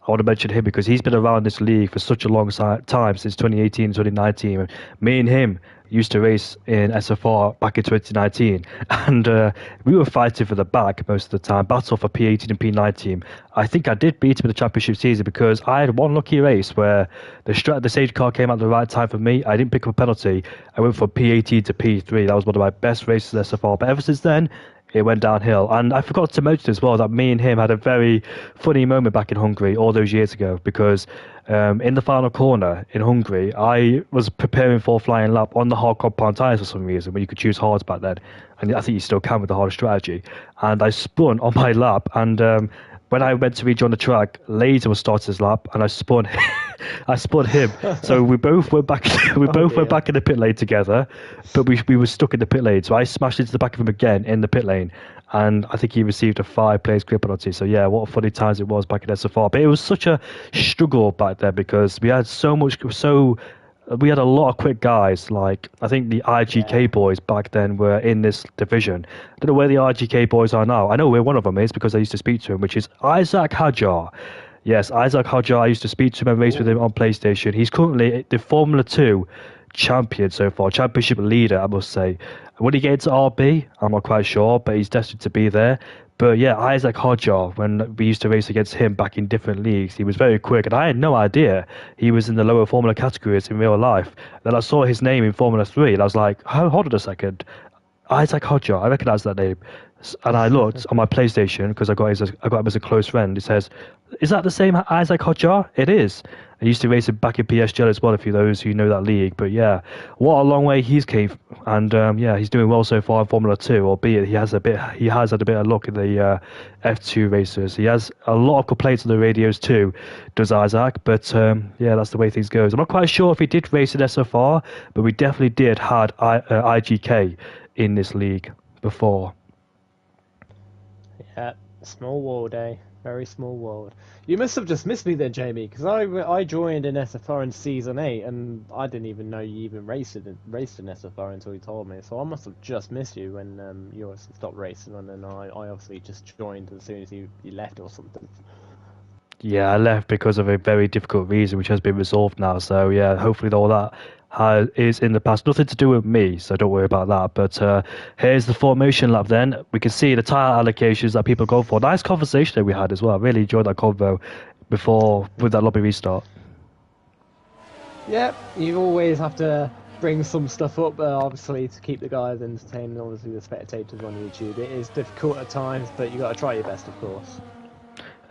I want to mention him because he's been around this league for such a long time, since 2018, 2019. And me and him used to race in SFR back in 2019, and we were fighting for the back most of the time, battle for P18 and P19. I think I did beat him in the championship season because I had one lucky race where the stage car came at the right time for me. I didn't pick up a penalty. I went from P18 to P3. That was one of my best races in SFR. But ever since then, it went downhill. And I forgot to mention as well that me and him had a very funny moment back in Hungary all those years ago, because in the final corner in Hungary, I was preparing for a flying lap on the hard compound tyres for some reason, when you could choose hards back then. And I think you still can with the hard strategy. And I spun on my lap, and when I went to rejoin the track, Laser was starting his lap, and I spun, I spun him. So we both went back. We both went back in the pit lane together, but we were stuck in the pit lane. So I smashed into the back of him again in the pit lane, and I think he received a 5 plays clear penalty. So yeah, what funny times it was back in SFR. But it was such a struggle back then because we had we had a lot of quick guys. Like, I think the IGK boys back then were in this division. I don't know where the IGK boys are now. I know where one of them is because I used to speak to him, which is Isaac Hajar. Yes, Isaac Hajar. I used to speak to him and race with him on PlayStation. He's currently the Formula 2 champion so far, championship leader, I must say. Will he get into RB? I'm not quite sure, but he's destined to be there. But yeah, Isaac Hodjar, when we used to race against him back in different leagues, he was very quick, and I had no idea he was in the lower Formula categories in real life. Then I saw his name in Formula 3, and I was like, hold on a second. Isaac Hodjar, I recognise that name. And I looked on my PlayStation, because I got him as a close friend. It says, is that the same Isaac Hodjar? It is. I used to race him back in PSGL as well, if you those who know that league. But yeah, what a long way he's came, and yeah, he's doing well so far in Formula 2. Albeit he has had a bit of luck in the F2 races. He has a lot of complaints on the radios too, does Isaac. But yeah, that's the way things goes. I'm not quite sure if he did race in SFR, but we definitely did had IGK in this league before. Yeah, small world, eh? Very small world. You must have just missed me then, Jamie, because I joined in SFR in season 8, and I didn't even know you even raced in SFR until you told me. So I must have just missed you when you obviously stopped racing, and then I obviously just joined as soon as you left or something. Yeah, I left because of a very difficult reason, which has been resolved now. So yeah, hopefully all that is in the past. Nothing to do with me, so don't worry about that. But here's the formation lap then. We can see the tyre allocations that people go for. Nice conversation that we had as well. I really enjoyed that convo with that lobby restart. Yeah, you always have to bring some stuff up, obviously, to keep the guys entertained, and obviously the spectators on YouTube. It is difficult at times, but you got to try your best, of course.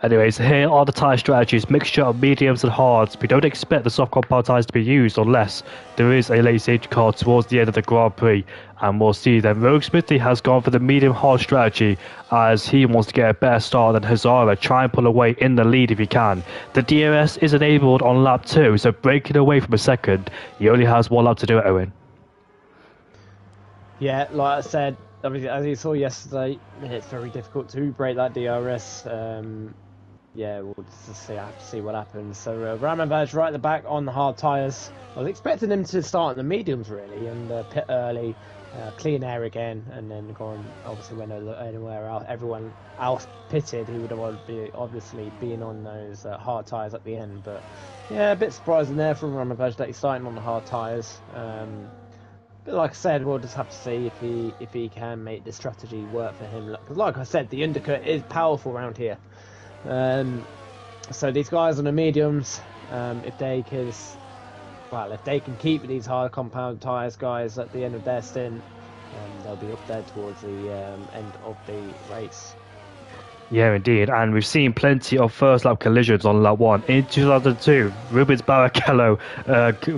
Anyways, here are the tyre strategies. Mixture of mediums and hards. We don't expect the soft compound tyres to be used unless there is a late safety car towards the end of the Grand Prix. And we'll see then. Rogue Smithy has gone for the medium hard strategy as he wants to get a better start than Hazara. Try and pull away in the lead if he can. The DRS is enabled on lap 2, so breaking away from a second. He only has 1 lap to do it, Owen. Yeah, like I said, as you saw yesterday, it's very difficult to break that DRS. Yeah, we'll just have to see what happens. So Ramanbaj right at the back on the hard tyres. I was expecting him to start in the mediums really and pit early, clean air again, and then go on. Obviously, when anywhere else, everyone else pitted, he would have obviously been on those hard tyres at the end. But yeah, a bit surprising there from Ramanbaj that he's starting on the hard tyres. But like I said, we'll just have to see if he can make the strategy work for him. Because like I said, the undercut is powerful around here. So these guys on the mediums, if they can keep these hard compound tyres, guys, at the end of their stint, they'll be up there towards the end of the race. Yeah, indeed. And we've seen plenty of first lap collisions on lap one. In 2002, Rubens Barrichello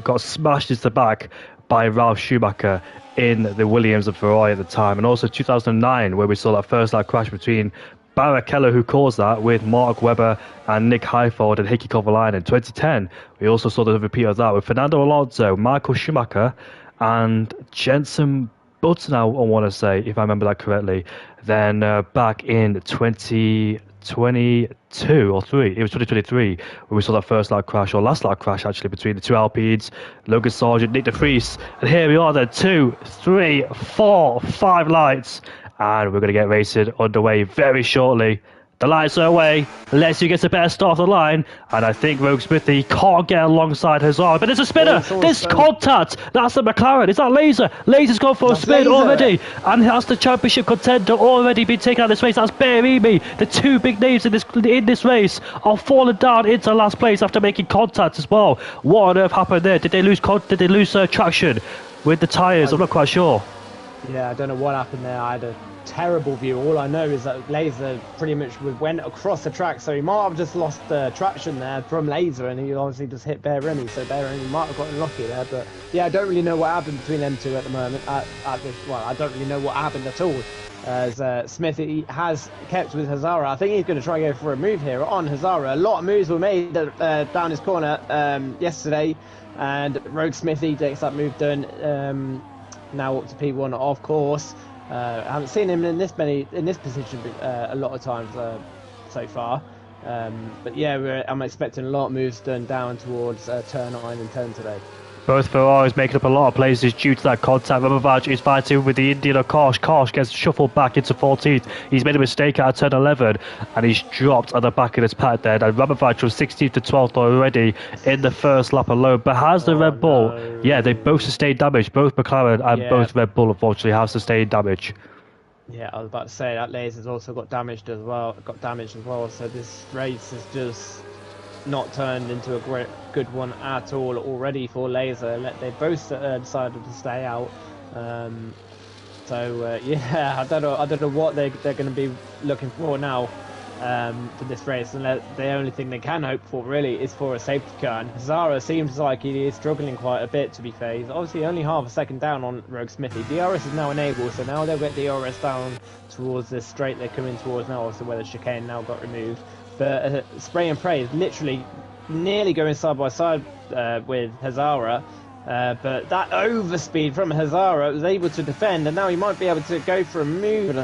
got smashed into the back by Ralf Schumacher in the Williams and Ferrari at the time. And also 2009, where we saw that first lap crash between Barrichello, who caused that, with Mark Webber and Nick Heidfeld and Heikki Kovalainen. In 2010, we also saw the repeat of that with Fernando Alonso, Michael Schumacher, and Jenson Button, I want to say, if I remember that correctly. Then back in 2022 or 3, it was 2023, where we saw that first lap crash, or last lap crash actually, between the two Alpines, Logan Sargent, Nick de Vries. And here we are then, 2, 3, 4, 5 lights. And we're going to get racing underway very shortly. The lights are away. Let's see who gets a better start off the line. And I think Rogue Smithy can't get alongside Hazard. But there's a spinner. There's contact. That's the McLaren. Is that Laser? Laser's gone for a spin already. And that's the championship contender already been taken out of this race. That's Berimi. The two big names in this race are falling down into last place after making contact as well. What on earth happened there? Did they lose traction with the tyres? I'm not quite sure. Yeah, I don't know what happened there. I had a terrible view. All I know is that Laser pretty much went across the track, so he might have just lost traction there from Laser, and he obviously just hit Berimi, so Berimi might have gotten lucky there. But yeah, I don't really know what happened between them two at the moment. Well, I don't really know what happened at all. As Smithy has kept with Hazara. I think he's going to try and go for a move here on Hazara. A lot of moves were made down his corner yesterday, and Rogue Smithy takes that move done. Now up to P1, of course. I haven't seen him in this position a lot of times so far. But yeah, I'm expecting a lot of moves done down towards turn 9 and 10 today. Both Ferraris making up a lot of places due to that contact. Rabovac is fighting with the Indian of Karsh. Karsh gets shuffled back into 14th. He's made a mistake out of turn 11 and he's dropped at the back of his pack there. And Rabovac was 16th to 12th already in the first lap alone. But has the Red Bull, yeah, they both sustained damage. Both McLaren and both Red Bull, unfortunately, have sustained damage. Yeah, I was about to say that Laser's also got damaged as well. So this race is just not turned into a good one at all already for Laser. They both decided to stay out. Yeah, I don't know what they're going to be looking for now for this race, and the only thing they can hope for really is for a safety car. And Hazara seems like he is struggling quite a bit, to be fair. He's obviously only half a second down on Rogue Smithy. DRS is now enabled, so now they'll get DRS down towards the straight they're coming towards now, also where the chicane now got removed. But Spray and Pray is literally nearly going side by side with Hazara. But that overspeed from Hazara was able to defend, and now he might be able to go for a move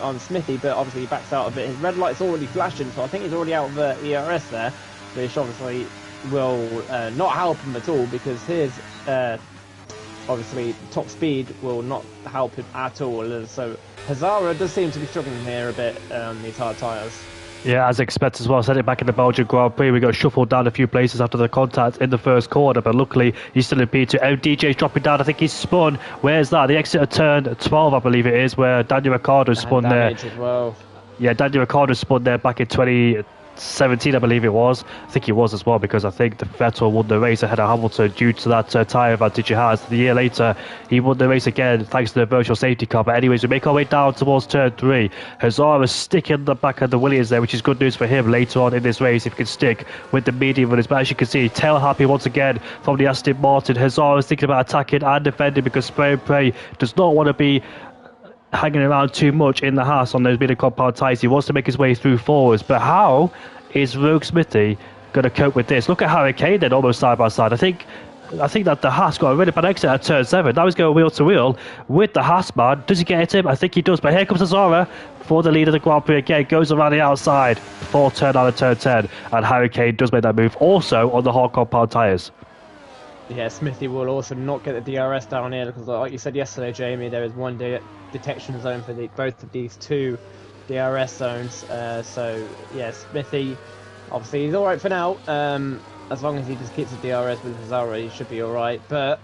on Smithy, but obviously he backs out a bit. His red light's already flashing, so I think he's already out of the ERS there, which obviously will not help him at all, because his obviously top speed will not help him at all. So Hazara does seem to be struggling here a bit on these hard tyres. Yeah, as expected as well. Set it back in the Belgian Grand Prix. We got shuffled down a few places after the contact in the first corner, but luckily he's still in P2. DJ's dropping down. I think he's spun. Where's that? The exit of turn 12, I believe it is, where Daniel Ricciardo spun there. As well. Yeah, Daniel Ricciardo spun there back in 2017, I believe it was. I think he was as well, because I think the Vettel won the race ahead of Hamilton due to that tyre advantage he has. The year later, he won the race again thanks to the virtual safety car. But anyways, we make our way down towards turn 3. Hazara sticking the back of the Williams there, which is good news for him later on in this race if he can stick with the medium runners. But as you can see, tail happy once again from the Aston Martin. Hazara is thinking about attacking and defending, because Spray and Pray does not want to be hanging around too much in the Haas on those mid compound tyres. He wants to make his way through forwards, but how is Rogue Smithy going to cope with this? Look at Harry Kane then, almost side by side. I think that the Haas got a really bad exit at turn 7. Now he's going wheel to wheel with the Haas man. Does he get at him? I think he does, but here comes Hazara for the lead of the Grand Prix again. Goes around the outside before turn 9 and turn 10, and Harry Kane does make that move also on the hard compound tyres. Yeah, Smithy will also not get the DRS down here, because like you said yesterday, Jamie, there is one detection zone for both of these two DRS zones. So yeah, Smithy, obviously he's alright for now. As long as he just keeps the DRS with Hazara, he should be alright. But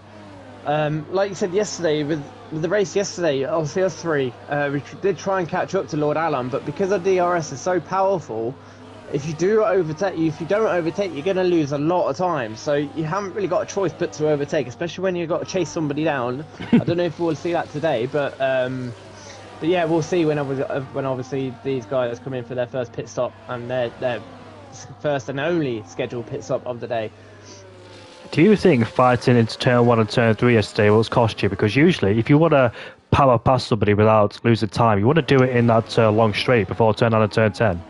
like you said yesterday, with the race yesterday, obviously us three, we did try and catch up to Lord Alan, but because the DRS is so powerful, if you don't overtake, you're going to lose a lot of time. So you haven't really got a choice but to overtake, especially when you've got to chase somebody down. I don't know if we'll see that today, but But yeah, we'll see when obviously these guys come in for their first pit stop and their first and only scheduled pit stop of the day. Do you think fighting into turn 1 and turn 3 yesterday was cost you? Because usually, if you want to power past somebody without losing time, you want to do it in that long straight before turn 9 and turn 10.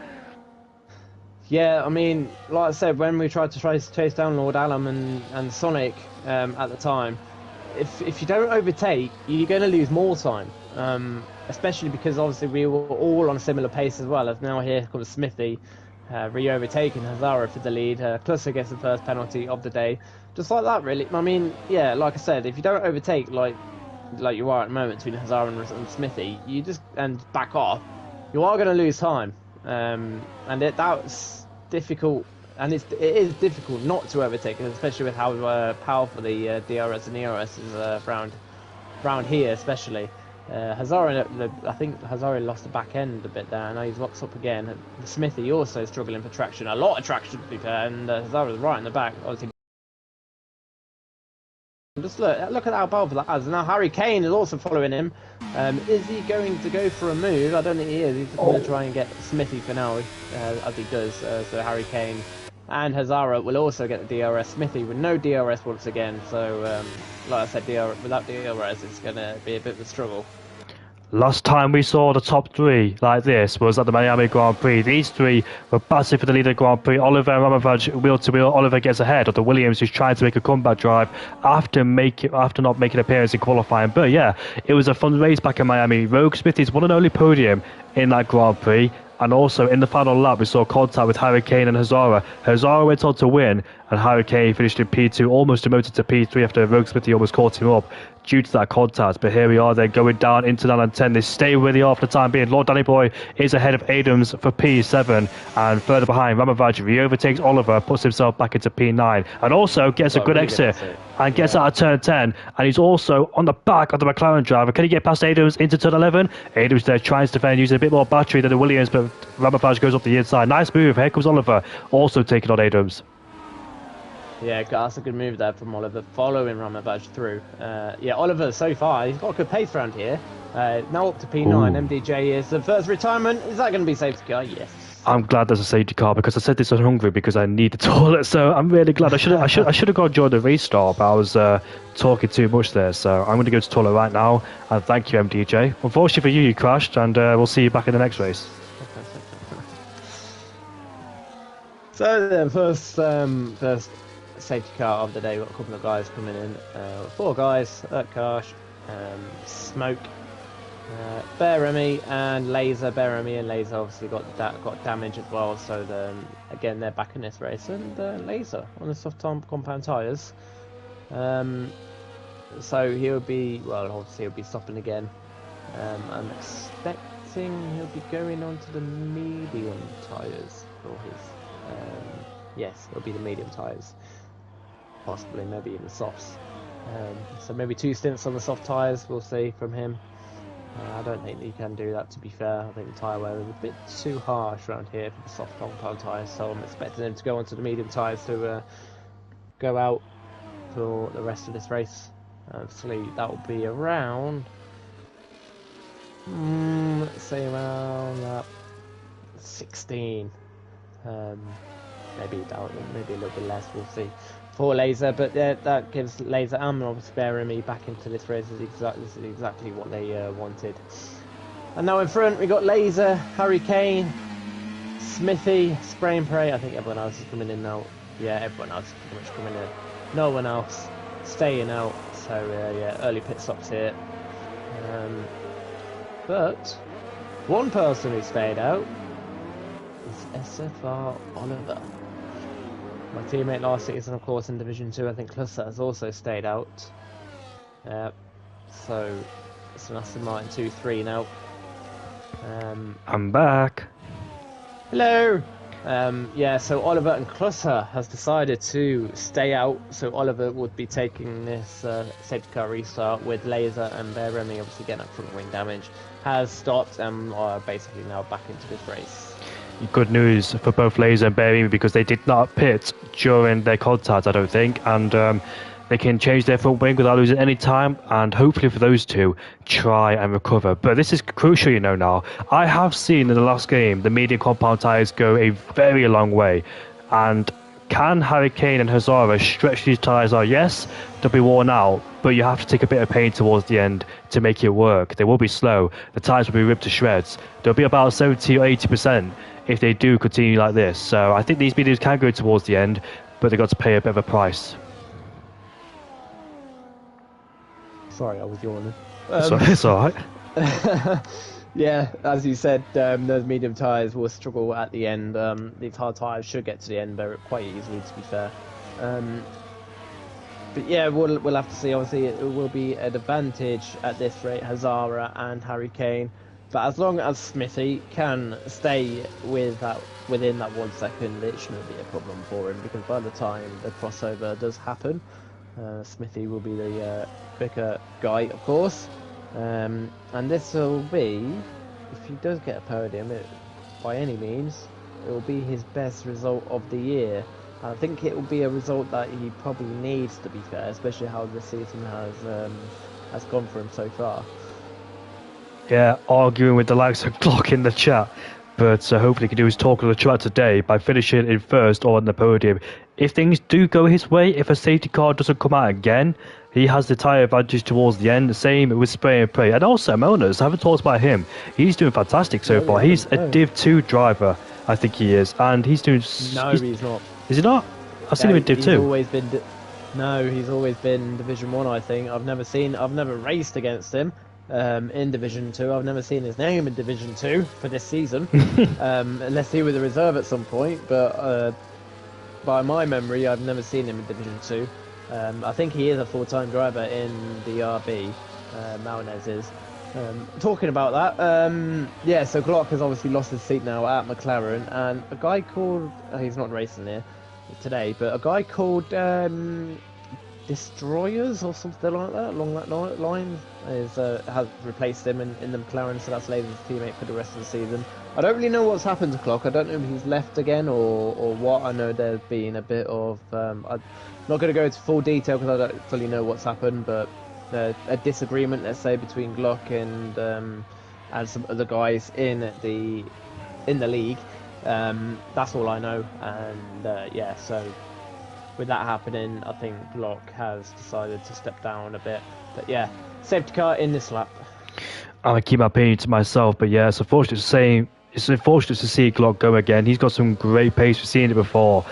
Yeah, I mean, like I said, when we tried to chase down Lord Alum and Sonic at the time, if you don't overtake, you're going to lose more time. Especially because obviously we were all on a similar pace as well. As now here comes Smithy, re-overtaking Hazara for the lead. Klusser gets the first penalty of the day, just like that. Really, I mean, yeah, like I said, if you don't overtake like you are at the moment between Hazara and Smithy, you just and back off, you are going to lose time. And that's difficult, and it is difficult not to overtake, especially with how powerful the DRS and ERS is around here, especially. Hazara, I think Hazara lost the back end a bit there, and now he's locked up again. Smithy also struggling for traction, a lot of traction to be fair, and Hazara's right in the back, obviously. Just look at how powerful that is. Now Harry Kane is also following him. Is he going to go for a move? I don't think he is. He's just going to try and get Smithy for now, as he does. So Harry Kane and Hazara will also get the DRS. Smithy with no DRS once again. So, like I said, without DRS, it's going to be a bit of a struggle. Last time we saw the top three like this was at the Miami Grand Prix. These three were battling for the lead of the Grand Prix. Oliver and Ramavaj wheel to wheel. Oliver gets ahead of the Williams, who's trying to make a comeback drive after not making an appearance in qualifying. But yeah, it was a fun race back in Miami. Rogue Smithy's one and only podium in that Grand Prix. And also in the final lap, we saw contact with Harry Kane and Hazara. Hazara went on to win, and Harry Kane finished in P2, almost demoted to P3 after Rogue Smithy almost caught him up due to that contact. But here we are, they're going down into 9 and 10. They stay where they are for the time being. Lord Danny Boy is ahead of Adams for P7, and further behind, Ramavaj re-overtakes Oliver, puts himself back into P9, and also gets a good exit and gets out of turn 10. And he's also on the back of the McLaren driver. Can he get past Adams into turn 11? Adams there tries to defend, using a bit more battery than the Williams, but Ramavaj goes up the inside. Nice move. Here comes Oliver, also taking on Adams. Yeah, that's a good move there from Oliver, following Ramavaj through. Yeah, Oliver, so far, he's got a good pace around here. Now up to P9. Ooh. MDJ is the first retirement. Is that going to be safety car? Yes. I'm glad there's a safety car, because I said this on Hungary because I need the toilet. So I'm really glad. I should have gone during the restart, but I was talking too much there. So I'm going to go to the toilet right now. And thank you, MDJ. Unfortunately for you, you crashed, and we'll see you back in the next race. So then, first safety car of the day. We've got a couple of guys coming in. 4 guys: Karsh, Smoke, Bear Remy, and Laser. Bear Remy and Laser obviously got damage as well. So again, they're back in this race, and Laser on the soft compound tyres. So obviously he'll be stopping again. I'm expecting he'll be going on to the medium tyres for his. Yes, it'll be the medium tyres. Possibly, maybe even the softs. So maybe 2 stints on the soft tyres, we'll see from him. I don't think he can do that, to be fair. I think the tyre wear is a bit too harsh around here for the soft compound tyres, so I'm expecting him to go onto the medium tyres to go out for the rest of this race. Obviously, that will be around, let's say around 16. Maybe a little bit less, we'll see, for Laser, but that gives Laser and obviously bearing me back into this race. This is exactly what they wanted. And now in front we got Laser, Harry Kane, Smithy, Spray and Pray. I think everyone else is coming in now. Yeah, everyone else is pretty much coming in. No one else staying out. So yeah, early pit stops here. But one person who stayed out is SFR Oliver. My teammate last season, of course, in Division 2, I think Klusser has also stayed out. So it's an Aston Martin 2-3 now. I'm back. Hello! Yeah, so Oliver and Klusser has decided to stay out. So Oliver would be taking this safety car restart, with Laser and Bear Remy obviously getting up front wing damage. Has stopped and are basically now back into this race. Good news for both Laser and Bear Remy, because they did not pit during their contact, I don't think. And They can change their front wing without losing any time, and hopefully for those two, try and recover. But this is crucial, you know, now. I have seen in the last game the medium compound tyres go a very long way. And can Harry Kane and Hazara stretch these tyres out? Yes, they'll be worn out, but you have to take a bit of pain towards the end to make it work. They will be slow. The tyres will be ripped to shreds. They'll be about 70 or 80% if they do continue like this. So I think these mediums can go towards the end, but they've got to pay a bit of a price. Sorry, I was yawning. It's all right. Yeah, as you said, those medium tyres will struggle at the end. These hard tyres should get to the end very quite easily, to be fair. But yeah, we'll have to see. Obviously, it will be an advantage at this rate, Hazara and Harry Kane. But as long as Smithy can stay within that 1 second, it shouldn't be a problem for him, because by the time the crossover does happen, Smithy will be the quicker guy, of course. And this will be, if he does get a podium, by any means, it will be his best result of the year. I think it will be a result that he probably needs, to be fair, especially how this season has gone for him so far. Yeah, arguing with the likes of Glock in the chat. But hopefully he can do his talk on the track today by finishing in first or on the podium. If things do go his way, if a safety car doesn't come out again, he has the tyre advantage towards the end. The same with Spray and Pray. And also Monas, I haven't talked about him. He's doing fantastic so far. He's a Div 2 driver, I think he is. And he's doing... No, he's not. Is he not? I've seen him in Div 2. No, he's always been Division 1, I think. I've never raced against him. In Division 2. I've never seen his name in Division 2 for this season, unless he was a reserve at some point, but by my memory I've never seen him in Division 2. I think he is a full-time driver in the RB, Marinez is. Talking about that, yeah, so Glock has obviously lost his seat now at McLaren, and a guy called, he's not racing here today, but a guy called Destroyers or something like that, along that line, has replaced him in the McLaren, so that's Laser's teammate for the rest of the season. I don't really know what's happened to Clock. I don't know if he's left again or what. I know there's been a bit of... I'm not going to go into full detail because I don't fully know what's happened, but a disagreement, let's say, between Glock and some other guys in the league. That's all I know, and yeah, so... With that happening, I think Glock has decided to step down a bit. But yeah, safety car in this lap. I'm going to keep my opinion to myself, but yeah, it's unfortunate to see Glock go again. He's got some great pace, we've seen it before.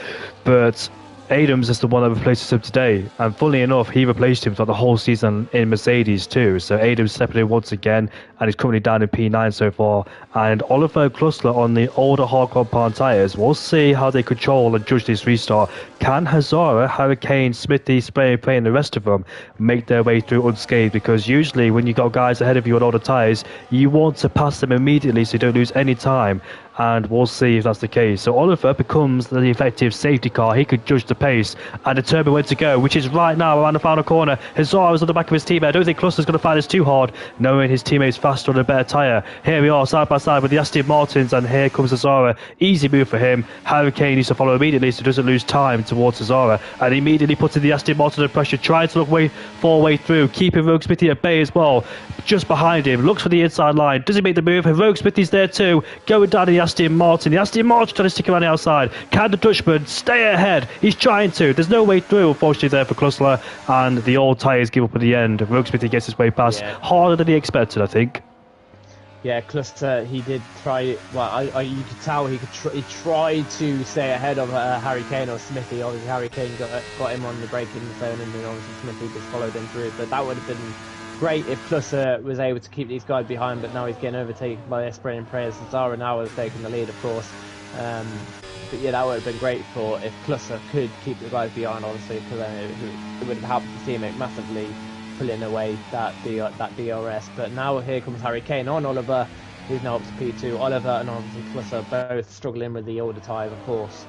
But Adams is the one that replaces him today, and funnily enough, he replaced him throughout the whole season in Mercedes too. So Adams stepping in once again, and he's currently down in P9 so far. And Oliver Klusler on the older hard compound tyres. We'll see how they control and judge this restart. Can Hazara, Hurricane, Smithy, Spray and Pray, and the rest of them make their way through unscathed? Because usually when you got guys ahead of you on older tyres, you want to pass them immediately so you don't lose any time. And we'll see if that's the case. So Oliver becomes the effective safety car. He could judge the pace and determine where to go, which is right now around the final corner. Hazara is on the back of his teammate. I don't think Cluster's going to find this too hard, knowing his teammate's faster on a better tyre. Here we are, side by side with the Aston Martins, and here comes Hazara. Easy move for him. Hurricane needs to follow immediately so he doesn't lose time towards Hazara, and immediately puts in the Aston Martin under pressure, trying to look for a way through, keeping Rogue Smithy at bay as well. Just behind him, looks for the inside line. Does he make the move? Rogue Smithy's there too, going down to the Aston Martin. The Aston Martin trying to stick around the outside. Can the Dutchman stay ahead? He's trying to. There's no way through, unfortunately, there for Klusler, and the old tyres give up at the end. Rogue Smithy gets his way past. Yeah. Harder than he expected, I think. Yeah, Cluster, he did try. Well, you could tell he tried to stay ahead of Harry Kane or Smithy. Obviously, Harry Kane got him on the braking zone, and then obviously Smithy just followed him through. But that would have been great if Cluster was able to keep these guys behind. But now he's getting overtaken by Spray and Pray. Zara now has taken the lead, of course. But yeah, that would have been great for if Cluster could keep the guys behind, obviously, because then it would have helped the teammate massively, pulling away that DRS. But now here comes Harry Kane on Oliver, who's now up to P2. Oliver and obviously Cluster both struggling with the older tyres, of course.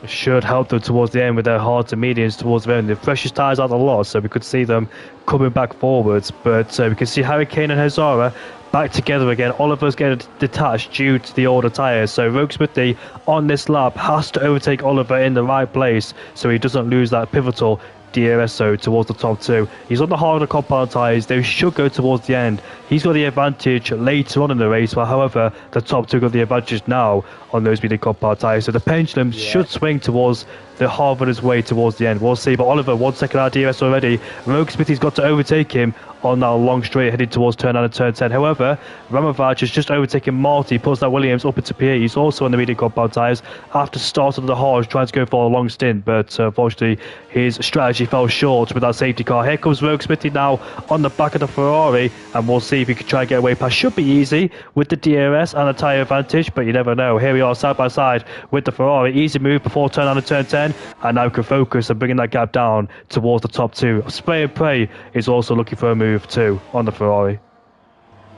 It should help them towards the end with their hards and mediums towards the end. The freshest tyres are the lot, so we could see them coming back forwards. But we can see Harry Kane and Hazara back together again. Oliver's getting detached due to the older tyres, so Rogue Smithy on this lap has to overtake Oliver in the right place so he doesn't lose that pivotal DRS so towards the top two. He's on the harder compound tyres. They should go towards the end. He's got the advantage later on in the race, but however, the top two got the advantage now on those medium compound tyres. So the pendulum should swing towards the Harvard's way towards the end. We'll see. But Oliver, 1 second out DRS already. Rogue Smithy's got to overtake him on that long straight heading towards turn 9 and turn 10. However, Ramovac has just overtaken Marty, puts that Williams up into P8. He's also on the medium compound tyres after starting the hards, trying to go for a long stint, but unfortunately his strategy fell short with that safety car. Here comes Rogue Smithy now on the back of the Ferrari, and we'll see if he can try and get away past. Should be easy with the DRS and the tyre advantage, but you never know. Here we are side by side with the Ferrari. Easy move before turn 9 and turn 10, and now can focus on bringing that gap down towards the top two. Spray and Pray is also looking for a move too on the Ferrari.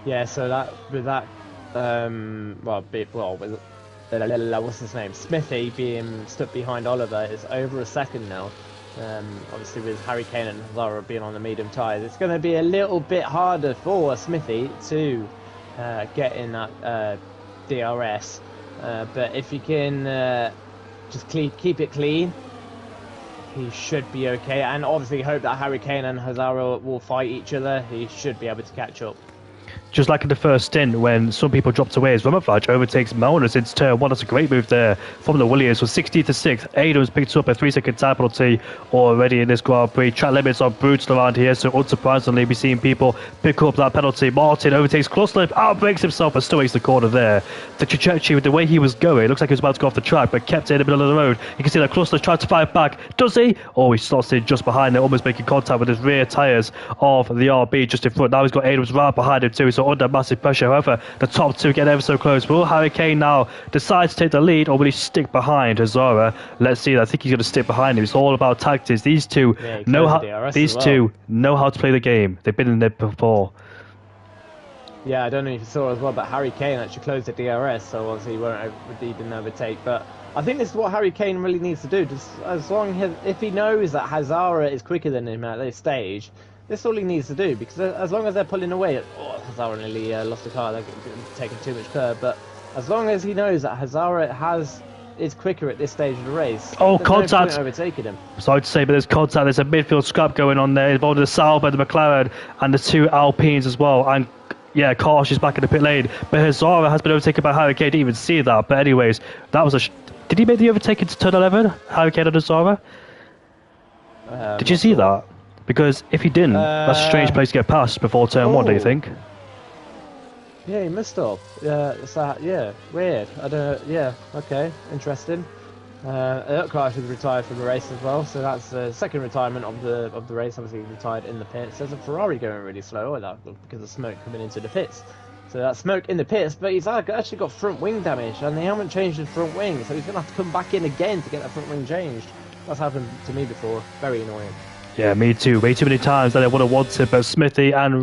Yeah, so that with that, what's his name? Smithy being stuck behind Oliver is over a second now. Obviously with Harry Kane and Hazara being on the medium tyres, it's going to be a little bit harder for Smithy to get in that DRS. But if he can just keep it clean, he should be okay. And obviously hope that Harry Kane and Hazara will fight each other. He should be able to catch up. Just like in the first stint when some people dropped away as Ramovac overtakes Melners into turn 1. That's a great move there from the Williams. Was 16 to 6. Adams picked up a 3-second time penalty already in this Grand Prix. Track limits are brutal around here, so unsurprisingly we're seeing people pick up that penalty. Martin overtakes Cluster, outbreaks himself but still makes the corner there. The trajectory with the way he was going, it looks like he was about to go off the track but kept it in the middle of the road. You can see that Cluster tried to fight back. Does he? Oh, he slots in just behind there, almost making contact with his rear tyres of the RB just in front. Now he's got Adams right behind him too, so under massive pressure. However, the top two get ever so close. Will Harry Kane now decide to take the lead, or will he stick behind Hazara? Let's see. I think he's going to stick behind him. It's all about tactics. These two know how. Two know how to play the game. They've been in there before. Yeah, I don't know if you saw as well, but Harry Kane actually closed the DRS, so obviously he didn't overtake. But I think this is what Harry Kane really needs to do. Just as long as if he knows that Hazara is quicker than him at this stage. This is all he needs to do, because as long as they're pulling away, Hazara nearly lost the car, they're taking too much curb, but as long as he knows that Hazara is quicker at this stage of the race, there's contact! No point overtaking him. Sorry to say, but there's contact, there's a midfield scrap going on there, involving the Sauber, the McLaren, and the two Alpines as well, and yeah, Karsh is back in the pit lane, but Hazara has been overtaken by Harry Kane. Didn't even see that, but anyways, that was did he make the overtake into turn 11, Harry Kane and Hazara? Did you see that? Because if he didn't, that's a strange place to get past before turn 1, do you think? Yeah, he must have. Yeah, weird. I don't know. Yeah, okay, interesting. Karsh has retired from the race as well, so that's the second retirement of the race. Obviously, he retired in the pits. There's a Ferrari going really slow, because of smoke coming into the pits. So that's smoke in the pits, but he's actually got front wing damage, and they haven't changed his front wing, so he's going to have to come back in again to get that front wing changed. That's happened to me before. Very annoying. Yeah, me too. Way too many times that I would have wanted, but Smithy and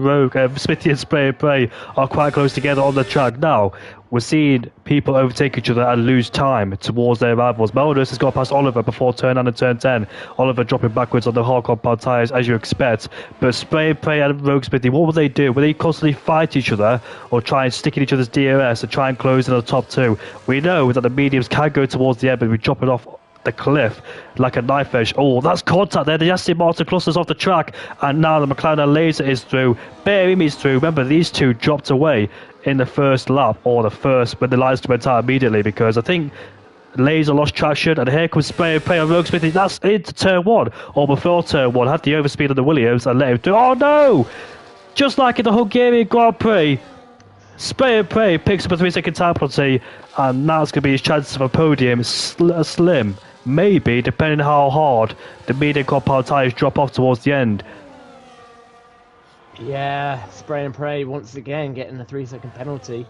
Smithy and Spray and Pray are quite close together on the track. Now, we're seeing people overtake each other and lose time towards their rivals. Melners has got past Oliver before turn 9 and turn 10. Oliver dropping backwards on the hard compound tyres, as you expect. But Spray and Pray and Rogue Smithy, what will they do? Will they constantly fight each other or try and stick in each other's DRS and try and close in on the top two? We know that the mediums can go towards the end, but we drop it off the cliff like a knife edge. Oh, that's contact there. The Aston Martin clusters off the track, and now the McLaren Laser is through. Bearing is through. Remember, these two dropped away in the first lap, or the first, when the lights went out immediately, because I think Laser lost traction, and here comes Spray and Pray on Rogue Smith. That's into turn 1, or before turn 1. Had the overspeed of the Williams and let him through. Oh no! Just like in the Hungarian Grand Prix, Spray and Pray picks up a 3-second time penalty, and now it's going to be his chances of a podium slim. Maybe, depending how hard the medium compound tyres drop off towards the end. Yeah, Spray and Pray once again getting a 3-second penalty.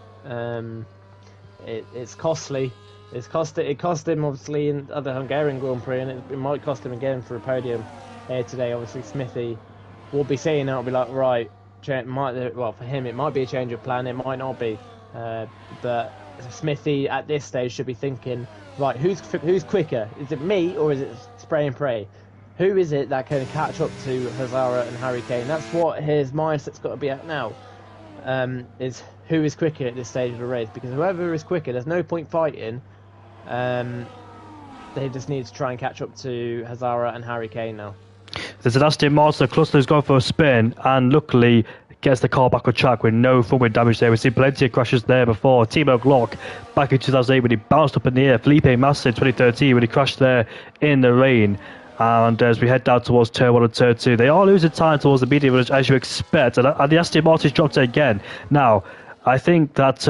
It's costly. It cost him obviously in the Hungarian Grand Prix, and it might cost him again for a podium here today. Obviously, Smithy will be saying that, will be like, right, well, for him it might be a change of plan, it might not be, but Smithy at this stage should be thinking, right, who's quicker? Is it me or is it Spray and Pray? Who is it that can catch up to Hazara and Harry Kane? That's what his mindset's got to be at now. Is who is quicker at this stage of the race? Because whoever is quicker, there's no point fighting. They just need to try and catch up to Hazara and Harry Kane now. There's an Aston Martin. Cluster's gone for a spin and luckily gets the car back on track with no front wing damage there. We've seen plenty of crashes there before. Timo Glock back in 2008 when he bounced up in the air. Felipe Massa in 2013 when he crashed there in the rain. And as we head down towards turn 1 and turn 2, they are losing time towards the medium as you expect. And the Aston Martin's dropped it again. Now, I think that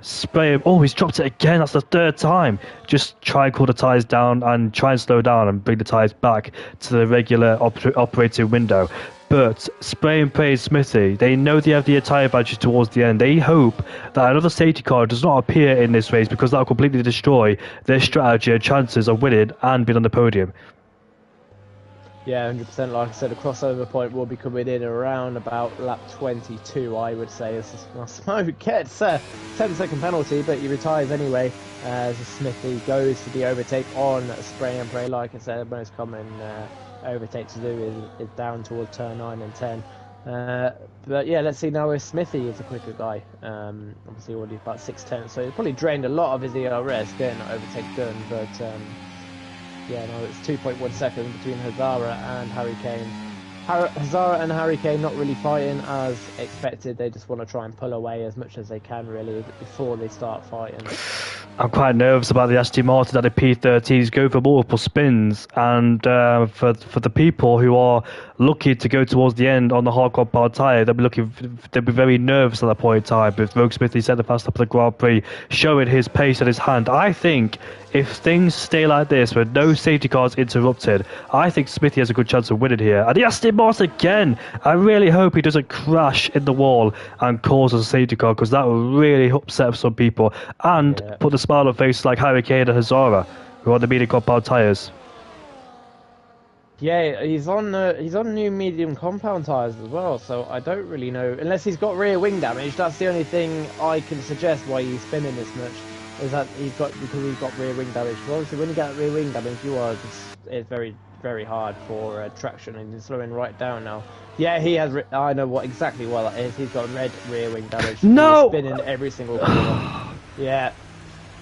spray. Oh, he's dropped it again. That's the third time. Just try and cool the tyres down and try and slow down and bring the tyres back to the regular operating window. But Spray and Pray Smithy, they know they have the tyre badges towards the end. They hope that another safety car does not appear in this race because that will completely destroy their strategy and chances of winning and being on the podium. Yeah, 100%. Like I said, the crossover point will be coming in around about lap 22, I would say. As Smoke gets a 10-second penalty, but he retires anyway. As Smithy goes for the overtake on Spray and Pray. Like I said, most common overtake to do is down towards turn 9 and 10. But yeah, let's see now if Smithy is a quicker guy. Obviously, already about 6'10", so he's probably drained a lot of his ERS getting that overtake done, but. Yeah, no, it's 2.1 seconds between Hazara and Harry Kane. Hazara and Harry Kane not really fighting as expected. They just want to try and pull away as much as they can, really, before they start fighting. I'm quite nervous about the Aston Martin at the P13s go for multiple spins, and for the people who are lucky to go towards the end on the hard compound tyre, they'll be very nervous at that point in time. With Rogue Smithy set the fast up of the Grand Prix, showing his pace and his hand. I think if things stay like this, with no safety cars interrupted, I think Smithy has a good chance of winning here. And the Aston Martin again. I really hope he doesn't crash in the wall and cause a safety car, because that will really upset some people and put the smile on faces like Harry Kane and Hazara, who are on the medium compound tyres. Yeah, he's on new medium compound tyres as well, so I don't really know. Unless he's got rear wing damage, that's the only thing I can suggest why he's spinning this much. Is that because he's got rear wing damage. So obviously, when you get rear wing damage, it's very, very hard for traction, and he's slowing right down now. Yeah, he has. I know exactly what that is. He's got red rear wing damage. No, he's spinning every single corner. Yeah,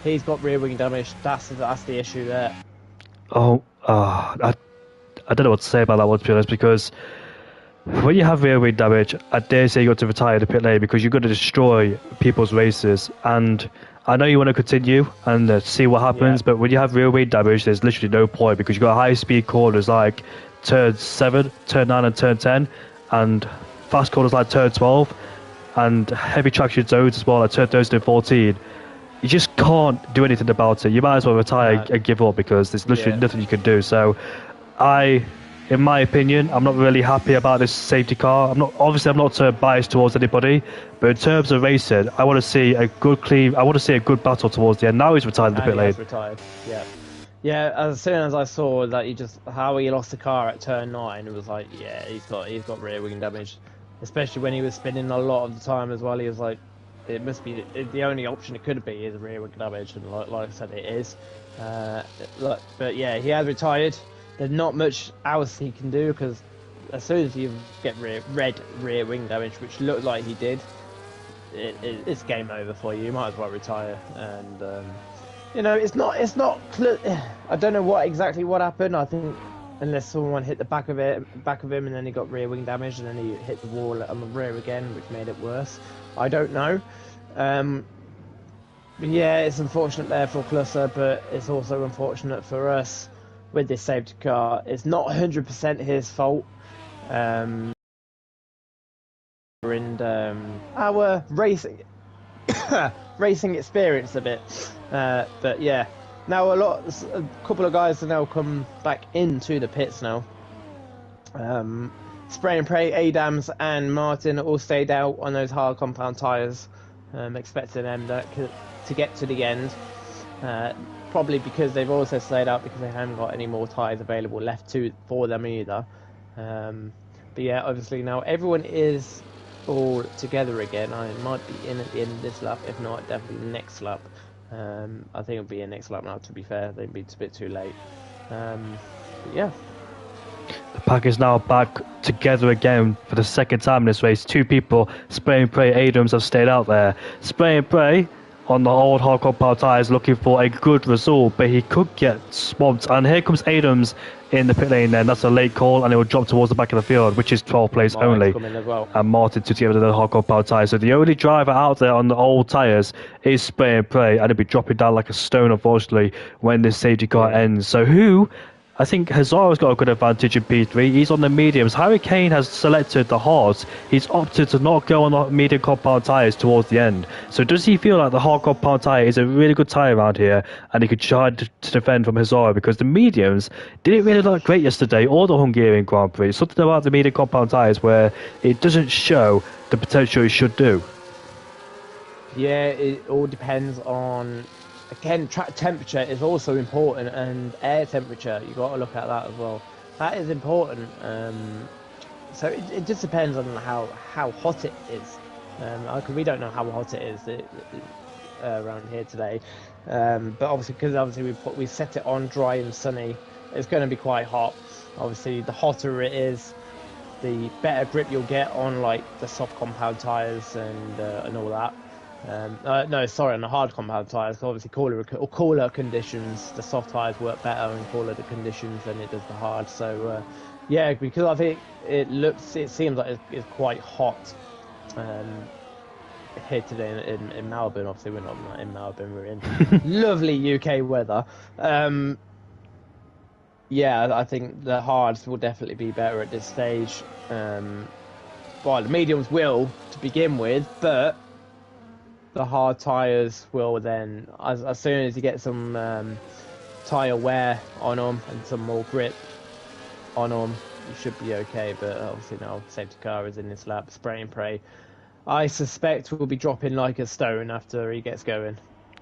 he's got rear wing damage. That's the issue there. I don't know what to say about that one, to be honest, because when you have rear wing damage, I dare say you got to retire the pit lane because you're going to destroy people's races. And I know you want to continue and see what happens, but when you have rear wing damage, there's literally no point because you've got high speed corners like turn 7, turn 9 and turn 10, and fast corners like turn 12, and heavy traction zones as well like turn 13 and 14. You just can't do anything about it. You might as well retire and give up because there's literally nothing you can do. So in my opinion, I'm not really happy about this safety car. I'm not biased towards anybody, but in terms of racing, I want to see a good battle towards the end. Now he's retired in the pit lane. He's retired. Yeah. As soon as I saw that how he lost the car at turn 9, it was like, yeah, he's got rear wing damage, especially when he was spinning a lot of the time as well. He was like, it must be the only option it could be is rear wing damage, and like I said, it is. But yeah, he has retired. There's not much else he can do because as soon as you get red rear wing damage, which looked like he did, it's game over for you. You might as well retire. And it's not. I don't know exactly what happened. I think unless someone hit the back of him, and then he got rear wing damage, and then he hit the wall on the rear again, which made it worse. I don't know. But yeah, it's unfortunate there for Clusser, but it's also unfortunate for us. With this safety car, it's not 100% his fault. And our racing experience a bit. But yeah, now a couple of guys have now come back into the pits now. Spray and Pray, Adams and Martin all stayed out on those hard compound tyres, expecting them to get to the end. Probably because they've also stayed out because they haven't got any more tyres available left for them either. But yeah, obviously now everyone is all together again. I might be in at the end of this lap, if not definitely the next lap. I think it'll be a next lap now, to be fair. They'd be a bit too late. But yeah. The pack is now back together again for the second time in this race. Two people, Spray and Pray, Adams, have stayed out there. Spray and Pray on the old hardcore power tyres looking for a good result, but he could get swamped. And here comes Adams in the pit lane then. That's a late call, and it will drop towards the back of the field, which is 12 place only. Well. And Martin to get rid of the hardcore power tyres. So the only driver out there on the old tyres is Spray and Pray, and he'll be dropping down like a stone, unfortunately, when this safety car ends. So who... I think Hazaro's got a good advantage in P3. He's on the mediums. Harry Kane has selected the hards. He's opted to not go on the medium compound tyres towards the end. So does he feel like the hard compound tyre is a really good tyre around here and he could try to defend from Hazaro? Because the mediums didn't really look great yesterday or the Hungarian Grand Prix. Something about the medium compound tyres where it doesn't show the potential it should do. Yeah, it all depends on... Again, track temperature is also important, and air temperature, you've got to look at that as well. That is important. So it just depends on how hot it is. We don't know how hot it is around here today. But obviously, because we set it on dry and sunny, it's going to be quite hot. Obviously, the hotter it is, the better grip you'll get on like the soft compound tyres and all that. On the hard compound tyres. Obviously, cooler conditions, the soft tyres work better in cooler conditions than it does the hard. So, yeah, because I think it seems like it's quite hot here today in Melbourne. Obviously, we're not in Melbourne. We're in lovely UK weather. Yeah, I think the hards will definitely be better at this stage. Well, the mediums will to begin with, but the hard tyres will then, as soon as you get some tyre wear on them and some more grip on them, you should be okay. But obviously now safety car is in this lap. Spray and Pray, I suspect, will be dropping like a stone after he gets going.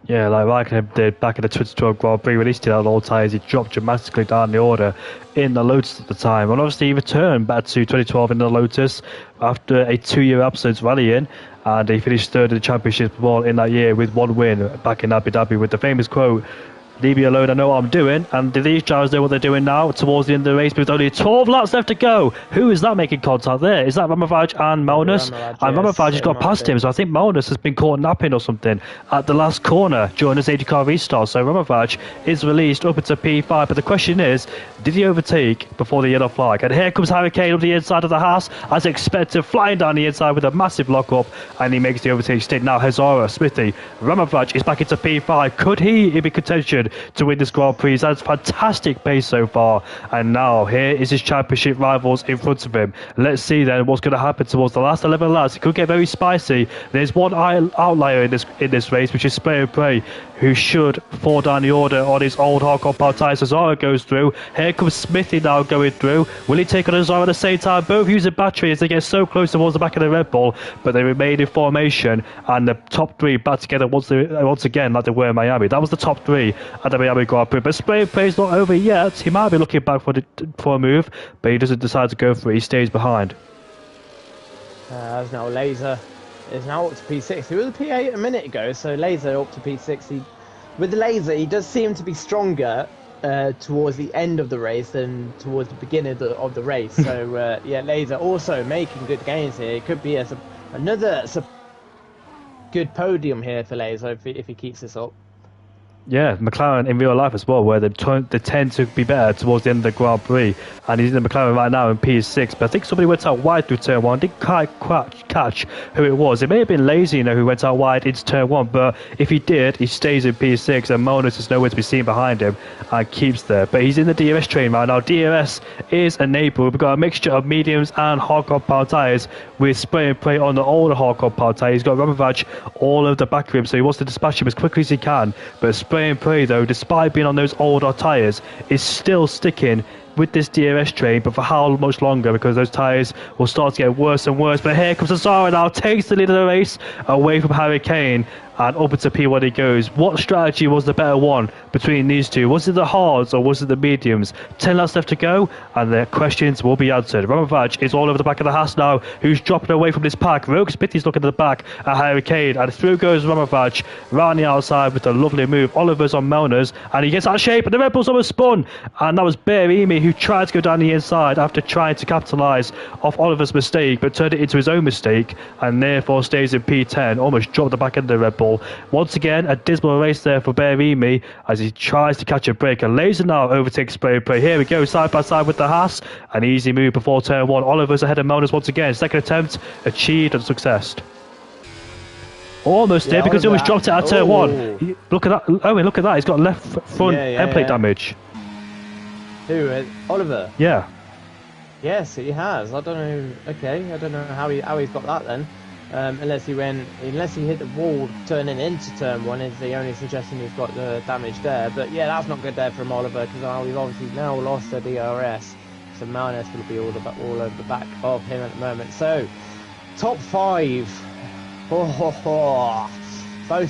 Yeah, like Raikkonen did back in the 2012 Grand Prix when he still had all tyres, he dropped dramatically down the order in the Lotus at the time. And obviously he returned back to 2012 in the Lotus after a 2-year absence rallying, and he finished third in the championship in that year with 1 win back in Abu Dhabi with the famous quote, "Leave me alone, I know what I'm doing." And do these drivers know what they're doing now towards the end of the race with only 12 laps left to go? Who is that making contact there? Is that Ramovaj and Melnus? And Ramovaj has got past him, so I think Melnus has been caught napping or something at the last corner during the safety car restart. So Ramovaj is released up into P5, but the question is, did he overtake before the yellow flag? And here comes Harry Kane up the inside of the Haas, as expected, flying down the inside with a massive lock-up, and he makes the overtake stint. Now Hazara, Smithy, Ramovaj is back into P5. Could he be contention to win this Grand Prix? That's fantastic pace so far, and now here is his championship rivals in front of him. Let's see then what's going to happen towards the last 11 laps. It could get very spicy. There's one outlier in this race, which is Spray and Pray, who should fall down the order on his old hardcore power tyres. Hazara goes through. Here comes Smithy now going through. Will he take on Hazara at the same time? Both use a battery as they get so close towards the back of the Red Bull, but they remain in formation, and the top 3 back together once again like they were in Miami. That was the top 3 at the Miami Grand Prix. But Spray and Pray's not over yet. He might be looking back for a move, but he doesn't decide to go for it. He stays behind. There's now Laser is now up to P6. He was P8 a minute ago, so Laser up to P6. With the Laser, he does seem to be stronger towards the end of the race than towards the beginning of the race. So yeah, Laser also making good gains here. It could be another good podium here for Laser if he keeps this up. Yeah, McLaren in real life as well, where they tend to be better towards the end of the Grand Prix. And he's in the McLaren right now in P6. But I think somebody went out wide through turn 1. Didn't quite catch who it was. It may have been Lazy, who went out wide into turn 1. But if he did, he stays in P6, and Monas is nowhere to be seen behind him and keeps there. But he's in the DRS train right now. DRS is a neighbour. We've got a mixture of mediums and hard compound tyres with Spray and Pray on the older hard compound tyre. He's got Ramovaj all over the back of him, so he wants to dispatch him as quickly as he can. But Spray and Pray, though, despite being on those older tyres, is still sticking with this DRS train, but for how much longer? Because those tyres will start to get worse and worse. But here comes Hazara now, takes the lead of the race away from Harry Kane, and up into P1 he goes. What strategy was the better one between these two? Was it the hards or was it the mediums? 10 laps left to go, and the questions will be answered. Ramovaj is all over the back of the Haas now, who's dropping away from this pack. Rogue Smithy's looking at the back at Harry Kane, and through goes Ramovaj round the outside with a lovely move. Oliver's on Melners, and he gets out of shape, and the Red Bull's almost spun, and that was Bear Emi who tried to go down the inside after trying to capitalise off Oliver's mistake, but turned it into his own mistake, and therefore stays in P10, almost dropped the back end of the Red Bull. Once again, a dismal race there for Berimi as he tries to catch a break, and Laser now overtakes Spray Pray. Here we go, side by side with the Haas, an easy move before turn 1. Oliver's ahead of Melners once again, second attempt, achieved and success. Almost did, because he almost dropped it at turn 1. Look at that, Owen, look at that, he's got left front end plate damage. Who, Oliver? Yeah. Yes, he has. I don't know. Okay, I don't know how he's got that then. Unless he hit the wall turning into turn 1 is the only suggestion he's got the damage there. But yeah, that's not good there from Oliver, because we've obviously now lost the DRS. So Melners will be all over the back of him at the moment. So top 5. Both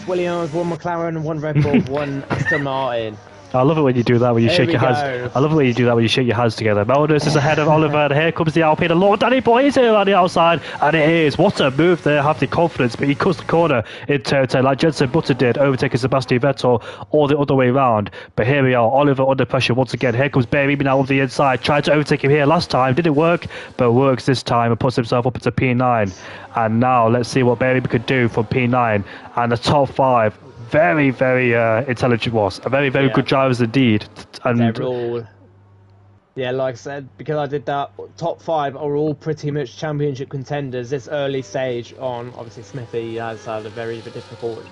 Williams, one McLaren, one Red Bull, one Aston Martin. I love it when you do that, when you shake your hands. I love it when you do that, when you shake your hands together. Melners is ahead of Oliver, and here comes the Alpine. And Lord Danny Boy is here on the outside, and it is. What a move there, have the confidence, but he cuts the corner in turn 10, like Jensen Button did, overtaking Sebastian Vettel, or the other way round. But here we are, Oliver under pressure once again. Here comes Berimi now on the inside, tried to overtake him here last time, didn't work, but works this time and puts himself up into P9. And now let's see what Berimi could do from P9 and the top 5. Very, very intelligent was. A very, very good drivers indeed. And they're all, like I said, because I did that, top 5 are all pretty much championship contenders this early stage on. Obviously, Smithy has had a very difficult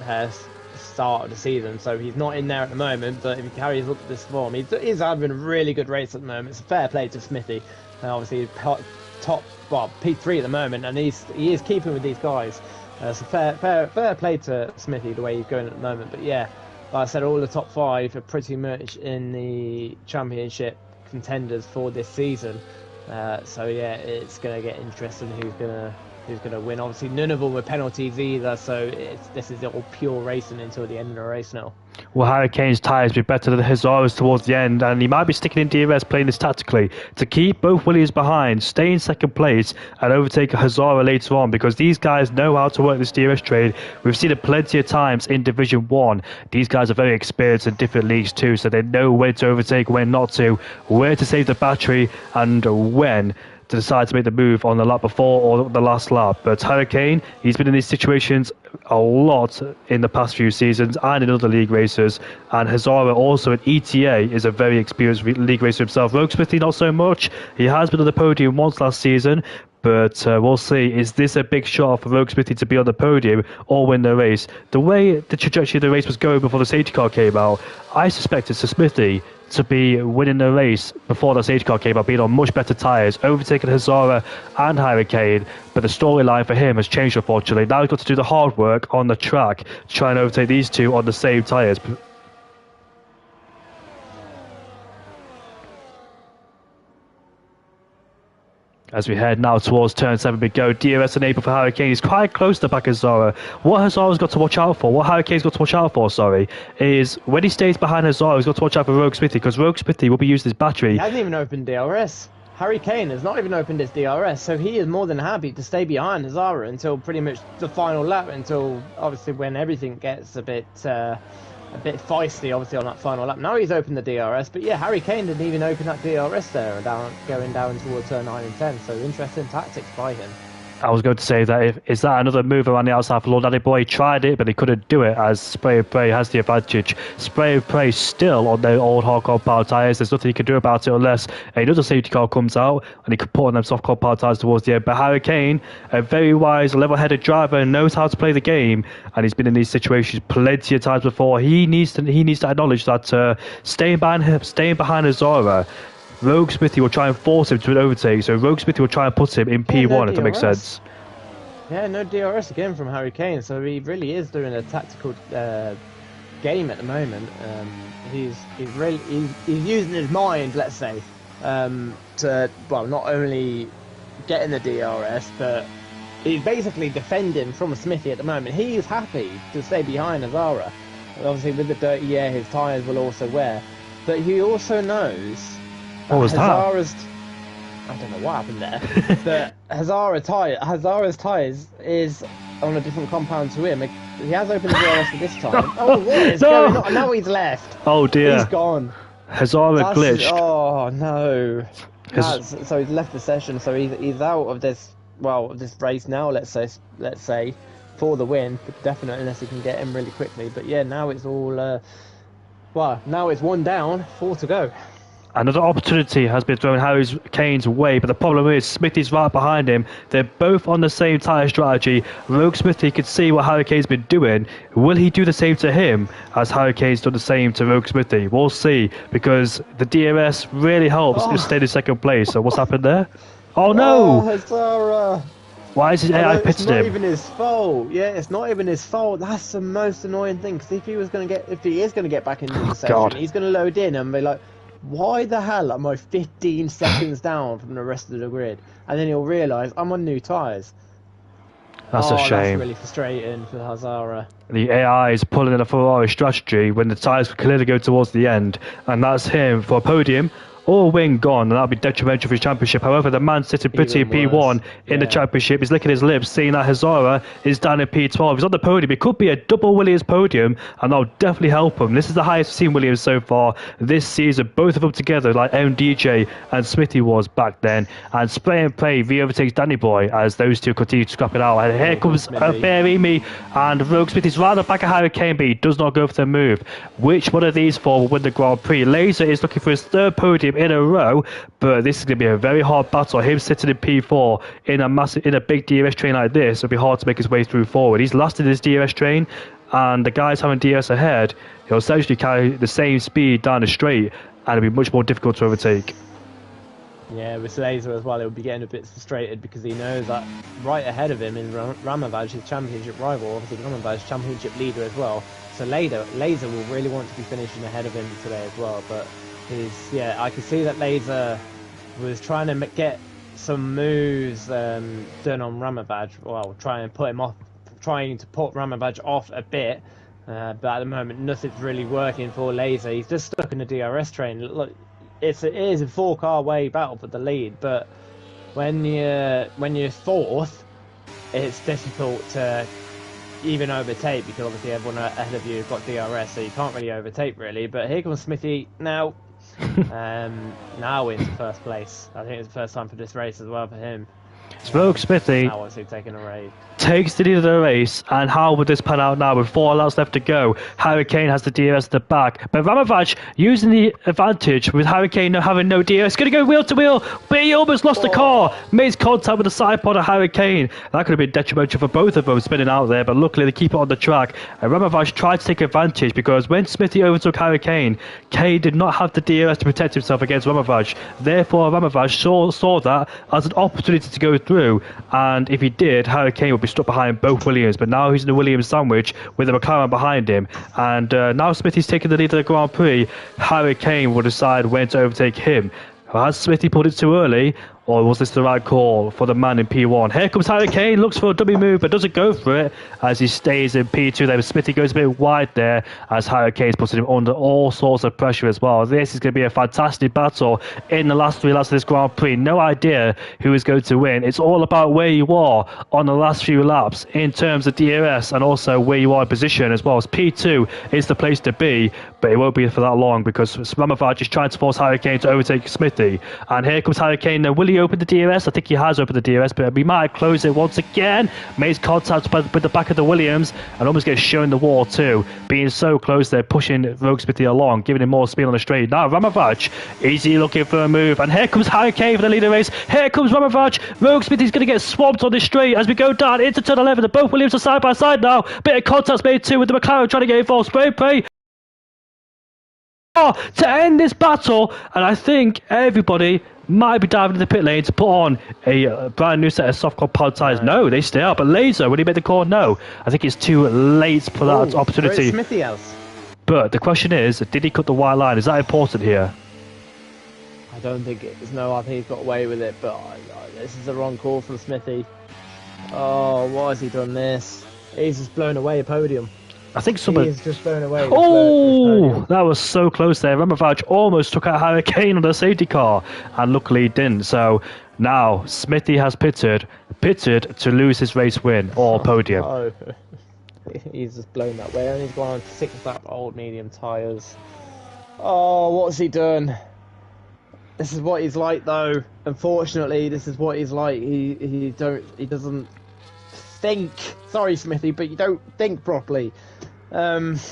start of the season, so he's not in there at the moment, but if he carries up this form, he's having a really good race at the moment. It's a fair play to Smithy. Obviously, P3 at the moment, and he is keeping with these guys. So fair play to Smithy the way he's going at the moment. But yeah, like I said, all the top 5 are pretty much in the championship contenders for this season. So yeah, it's going to get interesting who's going to win. Obviously, none of them were penalties either, so this is all pure racing until the end of the race now. Well, Harry Kane's tyres be better than Hazara's towards the end, and he might be sticking in DRS, playing this tactically to keep both Williams behind, stay in second place, and overtake Hazara later on, because these guys know how to work this DRS trade. We've seen it plenty of times in Division 1. These guys are very experienced in different leagues too, so they know when to overtake, when not to, where to save the battery, and when to decide to make the move on the lap before or the last lap. But Hurricane, he's been in these situations a lot in the past few seasons and in other league races, and Hazara also at ETA is a very experienced league racer himself. Rogue Smithy not so much. He has been on the podium once last season, but we'll see. Is this a big shot for Rogue Smithy to be on the podium or win the race? The way the trajectory of the race was going before the safety car came out, I suspected Smithy to be winning the race before the safety car came out, being on much better tyres, overtaking Hazara and Hurricane, but the storyline for him has changed unfortunately. Now he's got to do the hard work on the track to try and overtake these two on the same tyres. As we head now towards turn 7, we go. DRS enabled for Hurricane. He's quite close to the back of Hazara. What Hazara's got to watch out for, what Hurricane's got to watch out for, is when he stays behind Hazara, he's got to watch out for Rogue Smithy, because Rogue Smithy will be using his battery. He hasn't even opened DRS. Harry Kane has not even opened his DRS, so he is more than happy to stay behind Hazara until pretty much the final lap, until obviously when everything gets a bit feisty, obviously, on that final lap. Now he's opened the DRS, but yeah, Harry Kane didn't even open that DRS there, going down towards turn 9 and 10, so interesting tactics by him. I was going to say that is that another move around the outside for Lord Daddy Boy? He tried it, but he couldn't do it, as Spray and Pray has the advantage. Spray and Pray still on their old hardcore power tyres. There's nothing he can do about it unless another safety car comes out and he can put on them soft core power tyres towards the end. But Harry Kane, a very wise, level-headed driver, knows how to play the game, and he's been in these situations plenty of times before. He needs to acknowledge that staying behind Hazara, Rogue Smithy will try and force him to an overtake, so Rogue Smithy will try and put him in P1, if that makes sense. Yeah, no DRS again from Harry Kane, so he really is doing a tactical game at the moment. He's using his mind, let's say, to, well, not only getting the DRS, but he's basically defending from a Smithy at the moment. He is happy to stay behind Hazara. Obviously, with the dirty air, his tyres will also wear, but he also knows. What was Hazara's, I don't know what happened there, but Hazara's tyres is on a different compound to him. He has opened the DRS for this time. Oh, what is going on? Now he's left. Oh dear. He's gone. Hazara glitched. Oh no! So he's left the session. So he's out of this. Well, of this race now. Let's say for the win, but definitely unless he can get him really quickly. But yeah, now it's all. Well, now it's 1 down, 4 to go. Another opportunity has been thrown Harry Kane's way, but the problem is Smithy's right behind him. They're both on the same tyre strategy. Rogue Smithy could see what Harry Kane's been doing. Will he do the same to him as Harry Kane's done the same to Rogue Smithy? We'll see, because the DRS really helps if staying in second place. So what's happened there? Oh no! Hazara. Why is his AI pitted him? It's not even his fault. Yeah, it's not even his fault. That's the most annoying thing. Because if he is going to get back into the session, he's going to load in and be like, why the hell am I 15 seconds down from the rest of the grid? And then he'll realise I'm on new tyres. That's a shame. That's really frustrating for Hazara. The AI is pulling in a Ferrari strategy when the tyres clearly go towards the end, and that's him for a podium or a win gone, and that'll be detrimental for his championship. However, the man sitting pretty in P1 in the championship is licking his lips, seeing that Hazara is down in P12. He's on the podium. It could be a double Williams podium, and that'll definitely help him. This is the highest we've seen Williams so far this season, both of them together, like MDJ and Smithy was back then. And Spray and Pray re-overtakes Danny Boy as those two continue to scrap it out. And here comes Berimi, and Rogue Smithy's right up back at Harry Kane, but he does not go for the move. Which one of these four will win the Grand Prix? Laser is looking for his third podium in a row, but this is going to be a very hard battle. Him sitting in P4 in a big DRS train like this, it'll be hard to make his way through forward. He's lost in his DRS train, and the guys having DRS ahead, he'll essentially carry the same speed down the straight, and it'll be much more difficult to overtake. Yeah, with Laser as well, he'll be getting a bit frustrated because he knows that right ahead of him is Ramovaj, his championship rival, obviously Ramovaj, championship leader as well. So Laser will really want to be finishing ahead of him today as well, but I can see that Laser was trying to get some moves done on Ramovaj. Well, trying to put Ramovaj off a bit, but at the moment nothing's really working for Laser. He's just stuck in the DRS train. Look, it is a 4-car way battle for the lead, but when you're fourth, it's difficult to even overtake because obviously everyone ahead of you has got DRS, so you can't really overtake really. But here comes Smithy now. Now into first place. I think it's the first time for this race as well for him. Rogue Smithy now obviously taking a raid. Takes the lead of the race, and how would this pan out now with 4 laps left to go? Harry Kane has the DRS at the back, but Ramovaj using the advantage with Harry Kane having no DRS, going to go wheel to wheel, but he almost lost the car, makes contact with the side pod of Harry Kane. That could have been detrimental for both of them spinning out there, but luckily they keep it on the track. And Ramovaj tried to take advantage because when Smithy overtook Harry Kane, Kane did not have the DRS to protect himself against Ramovaj. Therefore, Ramovaj saw that as an opportunity to go through, and if he did, Harry Kane would be stuck behind both Williams, but now he's in the Williams sandwich with the McLaren behind him, and now Smithy's taking the lead of the Grand Prix. Harry Kane will decide when to overtake him. Has Smithy pulled it too early, or was this the right call for the man in P1? Here comes Harry Kane, looks for a dummy move, but doesn't go for it as he stays in P2 there. Smithy goes a bit wide there as Harry Kane's putting him under all sorts of pressure as well. This is going to be a fantastic battle in the last 3 laps of this Grand Prix. No idea who is going to win. It's all about where you are on the last few laps in terms of DRS and also where you are in position as well. As P2 is the place to be, but it won't be for that long because Ramovaj is trying to force Harry Kane to overtake Smithy. And here comes Harry Kane. Now, will he open the DRS? I think he has opened the DRS, but we might close it once again. Makes contact with the back of the Williams and almost gets shown the wall too. Being so close there, pushing Rogue Smithy along, giving him more speed on the straight. Now Ramovaj, is he looking for a move? And here comes Harry Kane for the lead of the race. Here comes Ramovaj. Rogue Smithy's going to get swamped on this straight as we go down into turn 11. The both Williams are side by side now. Bit of contact's made too with the McLaren trying to get involved. Spray Pray to end this battle, and I think everybody might be diving into the pit lane to put on a brand new set of soft pod tyres. No, they stay out. But Laser, when he made the call, no. I think it's too late for that opportunity. Smithy else. But the question is, did he cut the white line? Is that important here? I don't think it is. No, I think he's got away with it. But this is the wrong call from Smithy. Oh, why has he done this? He's just blown away a podium. I think someone... He's just blown away. Oh, that was so close there. Ramovaj almost took out Harry Kane on the safety car, and luckily he didn't. So now Smithy has pitted to lose his race win or podium. Oh, he's just blown that way, and he's gone on 6-lap old medium tyres. Oh, what's he done? This is what he's like, though. Unfortunately, this is what he's like. He doesn't think. Sorry, Smithy, but you don't think properly. Yeah,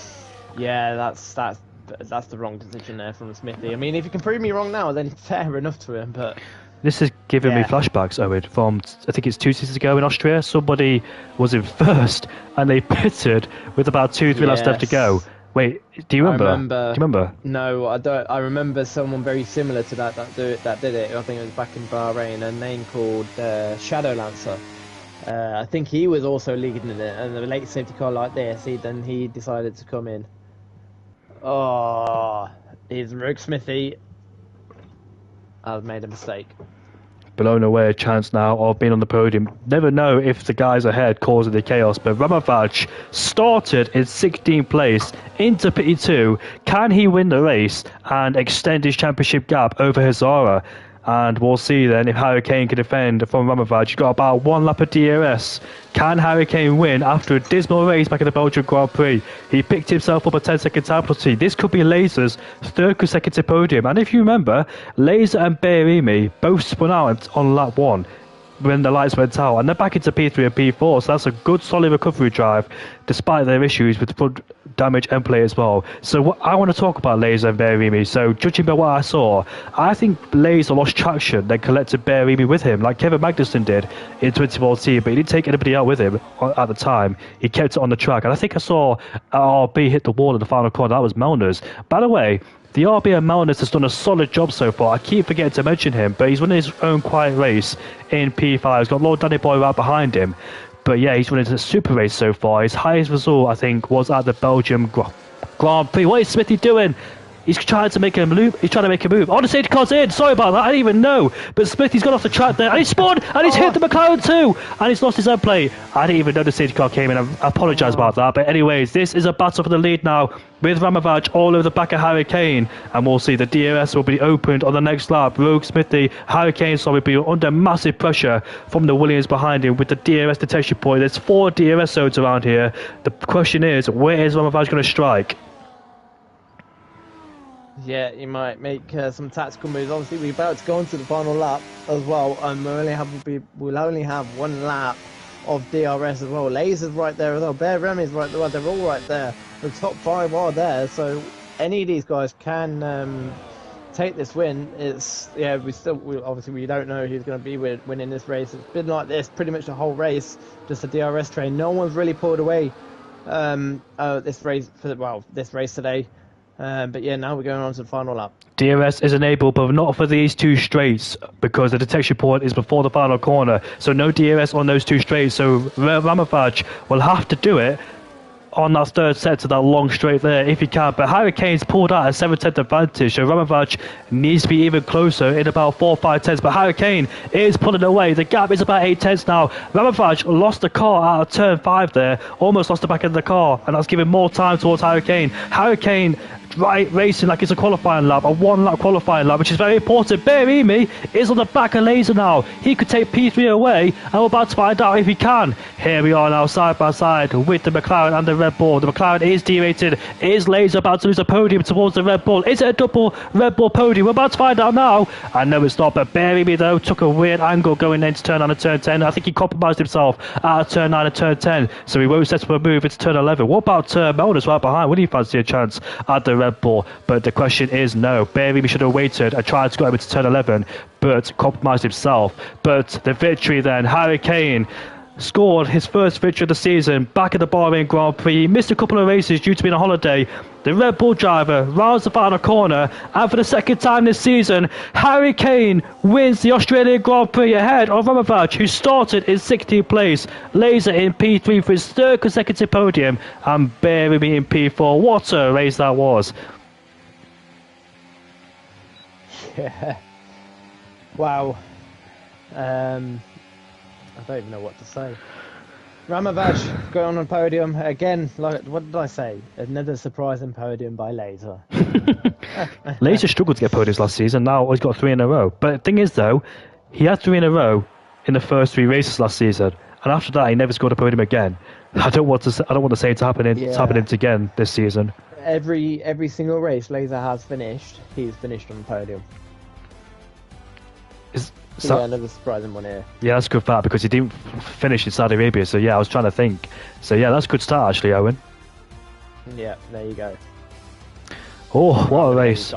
that's the wrong decision there from Smithy. I mean, if you can prove me wrong now, then fair enough to him. But This is giving me flashbacks, Owen, from I think it's 2 seasons ago in Austria. Somebody was in first and they pitted with about 2-3 laps left to go. Wait, do you remember? Do you remember? No, I don't. I remember someone very similar to that did it. I think it was back in Bahrain. A name called Shadow Lancer. I think he was also leading it, and the late safety car like this. He decided to come in. Oh, he's Rogue Smithy. I've made a mistake. Blown away a chance now of being on the podium. Never know if the guys ahead causing the chaos, but Ramavac started in 16th place into P2. Can he win the race and extend his championship gap over Hazara? And we'll see then if Hurricane can defend from Ramavac. He's got about 1 lap of DRS. Can Hurricane win after a dismal race back in the Belgian Grand Prix? He picked himself up a 10-second time penalty. This could be Laser's 3rd consecutive podium. And if you remember, Laser and Berimi both spun out on lap 1 when the lights went out, and they're back into P3 and P4, so that's a good solid recovery drive despite their issues with front damage and play as well. So I want to talk about Laser and Berimi. So judging by what I saw, I think Laser lost traction, then collected Berimi with him like Kevin Magnussen did in 2014, but he didn't take anybody out with him at the time. He kept it on the track, and I think I saw RB hit the wall in the final corner. That was Melner's. By the way, the RB and Melners has done a solid job so far. I keep forgetting to mention him, but he's winning his own quiet race in P5. He's got Lord Danny Boy right behind him. But yeah, he's winning a super race so far. His highest result, I think, was at the Belgium Grand Prix. What is Smithy doing? He's trying to make a move. He's trying to make a move. Oh, the safety car's in. Sorry about that. I didn't even know. But Smithy's gone off the track there. And he's spun. And he's hit the McLaren too. And he's lost his end plate. I didn't even know the safety car came in. I apologise about that. But anyways, this is a battle for the lead now with Ramavac all over the back of Hurricane. And we'll see the DRS will be opened on the next lap. Rogue Smithy, Hurricane, so will be under massive pressure from the Williams behind him with the DRS detection point. There's 4 DRS zones around here. The question is, where is Ramavac going to strike? Yeah, he might make some tactical moves. Obviously, we're about to go on to the final lap as well, and we'll only have 1 lap of DRS as well. Laser's right there as well. Bear Remy's right there. They're all right there. The top 5 are there, so any of these guys can take this win. We obviously we don't know who's going to be winning this race. It's been like this pretty much the whole race, just a DRS train. No one's really pulled away this race today. But yeah, now we're going on to the final lap. DRS is enabled, but not for these 2 straights because the detection point is before the final corner. So no DRS on those 2 straights. So Ramavac will have to do it on that 3rd set to that long straight there if he can. But Hurricane's pulled out a 7/10 advantage, so Ramavac needs to be even closer in about 4 or 5 tenths. But Hurricane is pulling away. The gap is about 8 tenths now. Ramavac lost the car out of turn 5 there, almost lost the back end of the car, and that's giving more time towards Hurricane. Hurricane racing like it's a qualifying lap, a 1-lap qualifying lap, which is very important. Berimi is on the back of Laser now. He could take P3 away, and we're about to find out if he can. Here we are now, side by side with the McLaren and the Red Bull. The McLaren is derated. Is Laser about to lose a podium towards the Red Bull? Is it a double Red Bull podium? We're about to find out now. I know it's not, but Berimi though took a weird angle going into turn 9 and turn 10. I think he compromised himself out of turn 9 and turn 10, so he won't set up a move into turn 11. What about Melners right behind? Would he fancy a chance at the Red Bull? But the question is no. Berimi should have waited and tried to go over to turn 11, but compromised himself. But the victory then, Hurricane scored his first victory of the season back at the Bahrain Grand Prix. He missed a couple of races due to being on holiday. The Red Bull driver rounds the final corner, and for the 2nd time this season, Harry Kane wins the Australian Grand Prix ahead of Ramavac, who started in 16th place. Laser in P3 for his 3rd consecutive podium, and Berimi in P4. What a race that was. Yeah. Wow. I don't even know what to say. Ramavac going on podium again. Like, what did I say? Another surprising podium by Laser. Laser struggled to get podiums last season. Now he's got 3 in a row. But the thing is, though, he had 3 in a row in the first 3 races last season, and after that, he never scored a podium again. I don't want to say it's happening again this season. every single race Laser has finished, he's finished on the podium. So, yeah, another surprising one here. Yeah, that's good fact because he didn't finish in Saudi Arabia. So yeah, I was trying to think. So yeah, that's a good start actually, Owen. Yeah, there you go. Oh, what a race!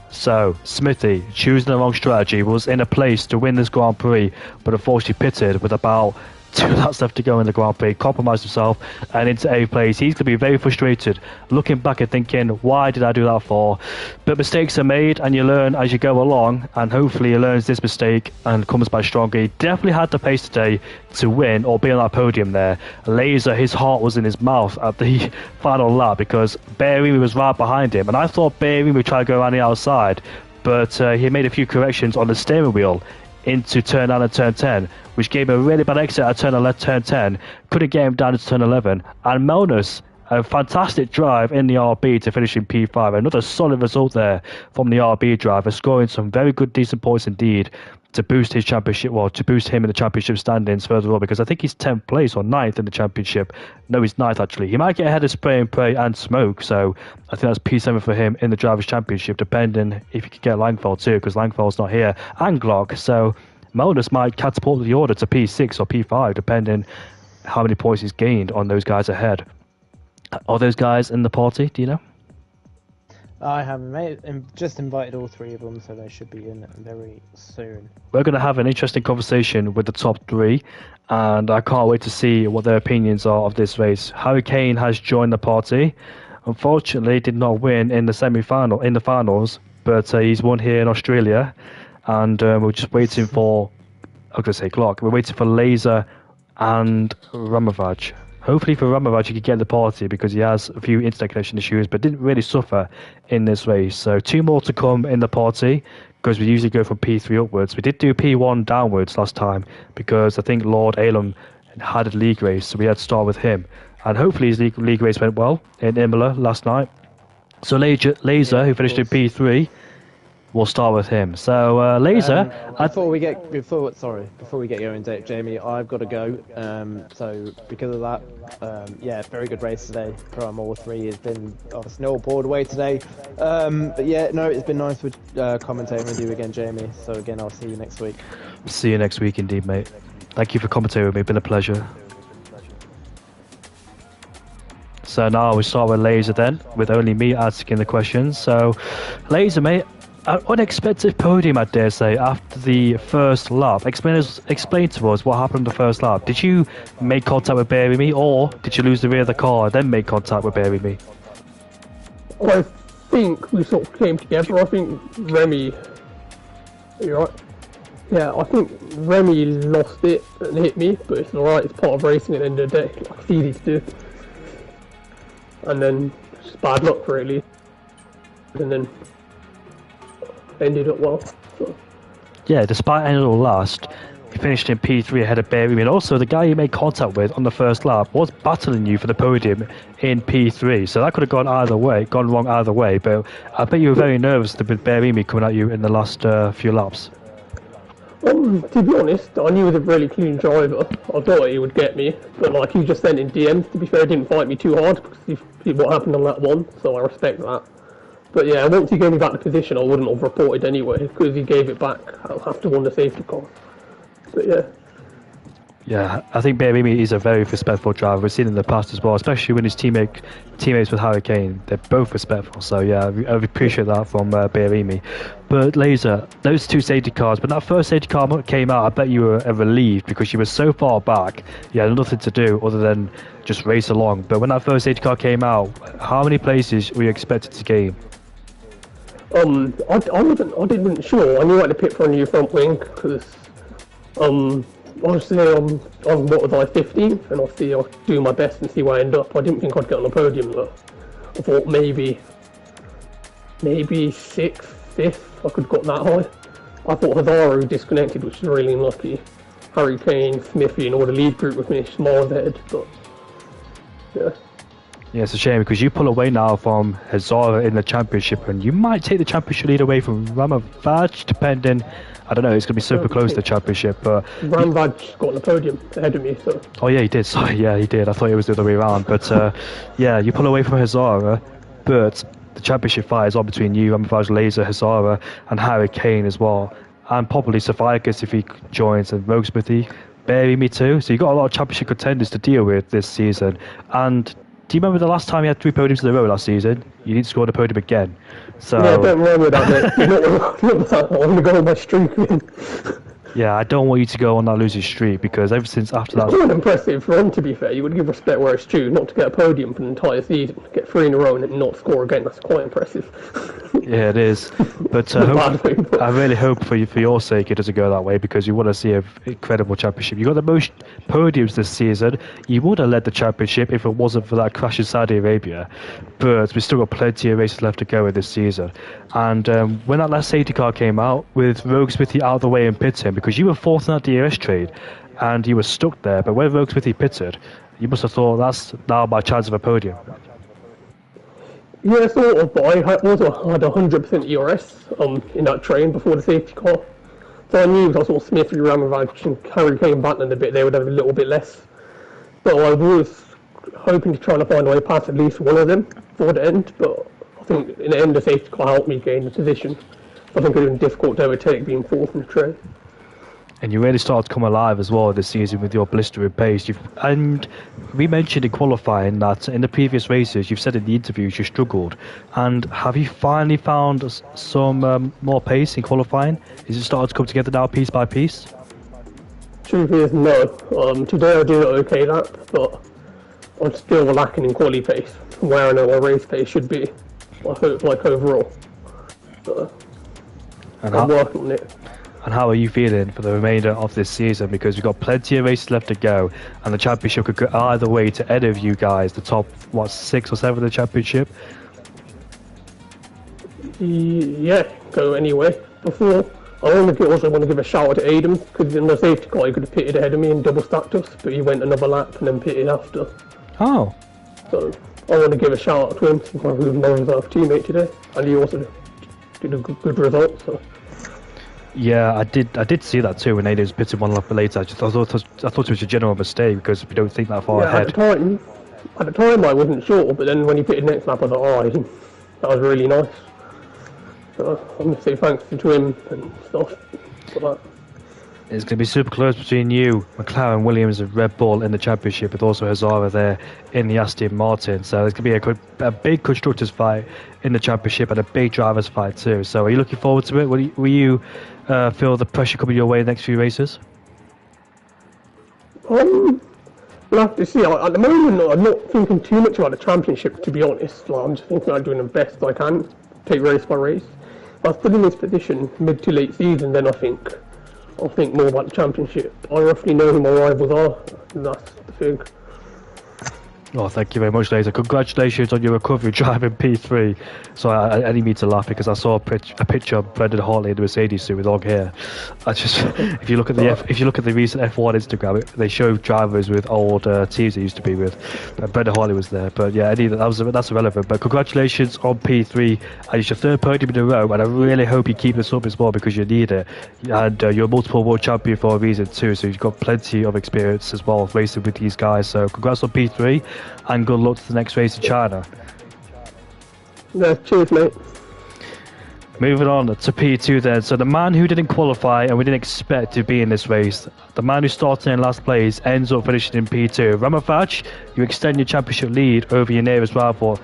So Smithy, choosing the wrong strategy, was in a place to win this Grand Prix, but unfortunately pitted with about 2 laps left to go in the Grand Prix, compromised himself and into 8th place. He's going to be very frustrated, looking back and thinking, why did I do that for? But mistakes are made and you learn as you go along, and hopefully he learns this mistake and comes back stronger. He definitely had the pace today to win or be on that podium there. Laser, his heart was in his mouth at the final lap because Bearimi was right behind him, and I thought Bearimi would try to go around the outside, but he made a few corrections on the steering wheel into turn 9 and turn 10, which gave him a really bad exit at turn 10, couldn't get him down into turn 11, and Melnus, a fantastic drive in the RB to finish in P5, another solid result there from the RB driver, scoring some very good decent points indeed to boost his championship, well, to boost him in the championship standings further on, because I think he's 10th place or 9th in the championship. No, he's 9th actually. He might get ahead of Spray and Pray and Smoke, so I think that's P7 for him in the Drivers' Championship, depending if he could get Langfeld too, because Langfeld's not here, and Glock, so Melnus might catapult the order to P6 or P5, depending how many points he's gained on those guys ahead. Are those guys in the party, do you know? I have just invited all 3 of them, so they should be in very soon. We're going to have an interesting conversation with the top 3, and I can't wait to see what their opinions are of this race. Harry Kane has joined the party. Unfortunately, did not win in the finals, but he's won here in Australia, and we're just waiting for, I was going to say Glock, we're waiting for Laser and Ramovaj. Hopefully for Ramovaj he could get the party because he has a few internet connection issues but didn't really suffer in this race. So 2 more to come in the party because we usually go from P3 upwards. We did do P1 downwards last time because I think Lord Alum had a league race, so we had to start with him. And hopefully his league race went well in Imola last night. So Laser, who finished in P3, we'll start with him. So Laser, before we get going, Jamie, I've got to go. So because of that, yeah, very good race today from all 3. It's been obviously all poured away today. But yeah, no, it's been nice with commentating with you again, Jamie. So again, I'll see you next week. See you next week, indeed, mate. Thank you for commentating with me. It's been a pleasure. So now we start with Laser then, with only me asking the questions. So, Laser, mate. An unexpected podium, I dare say, after the first lap. Explain to us what happened in the first lap. Did you make contact with Bearimi, or did you lose the rear of the car and then make contact with Bearimi? I think we sort of came together. I think Remy... Are you right? Yeah, I think Remy lost it and hit me, but it's alright, it's part of racing at the end of the day. Like, it's easy to do. And then, just bad luck, really. And then... ended up well. So. Yeah, despite ending up last, he finished in P3 ahead of Bearimi, and also the guy you made contact with on the first lap was battling you for the podium in P3, so that could have gone wrong either way, but I bet you were very nervous with Bearimi coming at you in the last few laps. To be honest, I knew he was a really clean driver. I thought he would get me, but like he just sent in DMs. To be fair, he didn't fight me too hard because of what happened on lap 1, so I respect that. But yeah, once he gave me back the position, I wouldn't have reported anyway, because he gave it back. I'll have to win the safety car. But yeah. Yeah, I think Bearimi is a very respectful driver. We've seen in the past as well, especially when his teammates with Harry Kane. They're both respectful, so yeah, I appreciate that from Bearimi. But Laser, those 2 safety cars, when that first safety car came out, I bet you were relieved because you were so far back, you had nothing to do other than just race along. But when that first safety car came out, how many places were you expected to gain? I wasn't sure. I knew I had to pit for a new front wing because, obviously I'm what was I, 15th, and obviously I'll do my best and see where I end up. I didn't think I'd get on the podium though. I thought maybe 6th, 5th, I could have got that high. I thought Hazaru disconnected, which is really unlucky. Harry Kane, Smithy, and all the lead group with me miles ahead, but yeah. Yeah, it's a shame because you pull away now from Hazara in the championship, and you might take the championship lead away from Ramovaj, depending. I don't know. It's going to be super close to the championship, but Ramovaj got on the podium ahead of me. So. Oh yeah, he did. Sorry, yeah, he did. I thought it was the other way around, but yeah, you pull away from Hazara. But the championship fight is on between you, Ramavaj, Laser, Hazara, and Harry Kane as well, and probably Sophiacus if he joins, and Roguesmithy, Barry Me too. So you've got a lot of championship contenders to deal with this season. And do you remember the last time you had 3 podiums in a row last season? You didn't score the podium again. So Yeah, don't remember that, mate. I want to go on my streak, man. yeah, I don't want you to go on that losing streak, because ever since after It's that, quite impressive for him, to be fair. You would give respect where it's due, not to get a podium for an entire season, get 3 in a row and then not score again. That's quite impressive. yeah, it is. But Bad way, but- I really hope for your sake it doesn't go that way, because you want to see an incredible championship. You got the most podiums this season. You would have led the championship if it wasn't for that crash in Saudi Arabia. But we've still got plenty of races left to go in this season. And when that last safety car came out, with Roguesmithy out of the way and pitting, because you were fourth in that DRS trade, and you were stuck there. But when Roguesmithy pitted, you must have thought, that's now my chance of a podium. Yeah, sort of, but I also had 100% ERS in that train before the safety car. So I knew if I saw Smith, Ramovich and Harry Kane battling a bit, they would have a little bit less. So I was hoping to try and find a way past at least one of them for the end, but I think in the end the safety car helped me gain the position. I think it would have been difficult to overtake being fourth in the train. And you really started to come alive as well this season with your blistering pace. And we mentioned in qualifying that in the previous races, you've said in the interviews you struggled. And have you finally found some more pace in qualifying? Is it starting to come together now, piece by piece? Truth is, no. Today I did an okay lap, but I'm still lacking in quality pace from where I know my race pace should be. I hope, like, overall. So, I'm working on it. And how are you feeling for the remainder of this season? Because we've got plenty of races left to go, and the championship could go either way to any of you guys, the top, 6 or 7 of the championship? Yeah, go anyway. Before, I also want to give a shout out to Aiden, because in the safety car he could have pitted ahead of me and double stacked us, but he went another lap and then pitted after. Oh. So I want to give a shout out to him, since he was my reserve teammate today, and he also did a good result. So. Yeah, I did see that too when Aiden was pitting one lap later. I thought it was a general mistake, because we don't think that far ahead. At the time I wasn't sure, but then when he pitted next lap I thought, oh, that was really nice. So I'm going to say thanks to him and stuff for that. It's going to be super close between you, McLaren, Williams and Red Bull in the championship, with also Hazara there in the Aston Martin. So there's going to be a big constructors fight in the championship and a big drivers fight too. So are you looking forward to it? Will you feel the pressure coming your way in the next few races? We'll have to see. At the moment, I'm not thinking too much about the championship, to be honest. Like, I'm just thinking about doing the best I can, take race by race. If I was still in this position mid to late season, then I'll think more about the championship. I roughly know who my rivals are, and that's the thing. Oh, thank you very much, Laser. Congratulations on your recovery driving P3. So I didn't mean to laugh, because I saw a picture of Brendan Hartley in the Mercedes suit with long hair. If you look at the recent F1 Instagram, they show drivers with old teams they used to be with. Brendan Hartley was there, but yeah, that's irrelevant. But congratulations on P3, and it's your 3rd podium in a row, and I really hope you keep this up as well, because you need it. And you're a multiple world champion for a reason too, so you've got plenty of experience as well racing with these guys. So congrats on P3. And good luck to the next race in China. Yeah, cheers, mate. Moving on to P2 then. So the man who didn't qualify and we didn't expect to be in this race, the man who started in last place, ends up finishing in P2. Ramafaj, you extend your championship lead over your nearest rival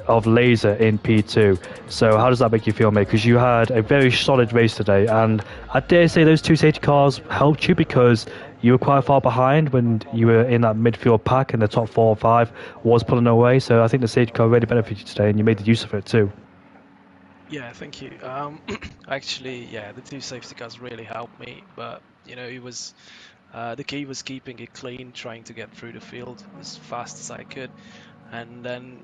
of Laser in P2. So how does that make you feel, mate? Because you had a very solid race today, and I dare say those 2 safety cars helped you, because you were quite far behind when you were in that midfield pack, and the top 4 or 5 was pulling away. So I think the safety car really benefited you today, and you made the use of it too. Yeah, thank you. Actually, yeah, the 2 safety cars really helped me, but it was the key was keeping it clean, trying to get through the field as fast as I could, and then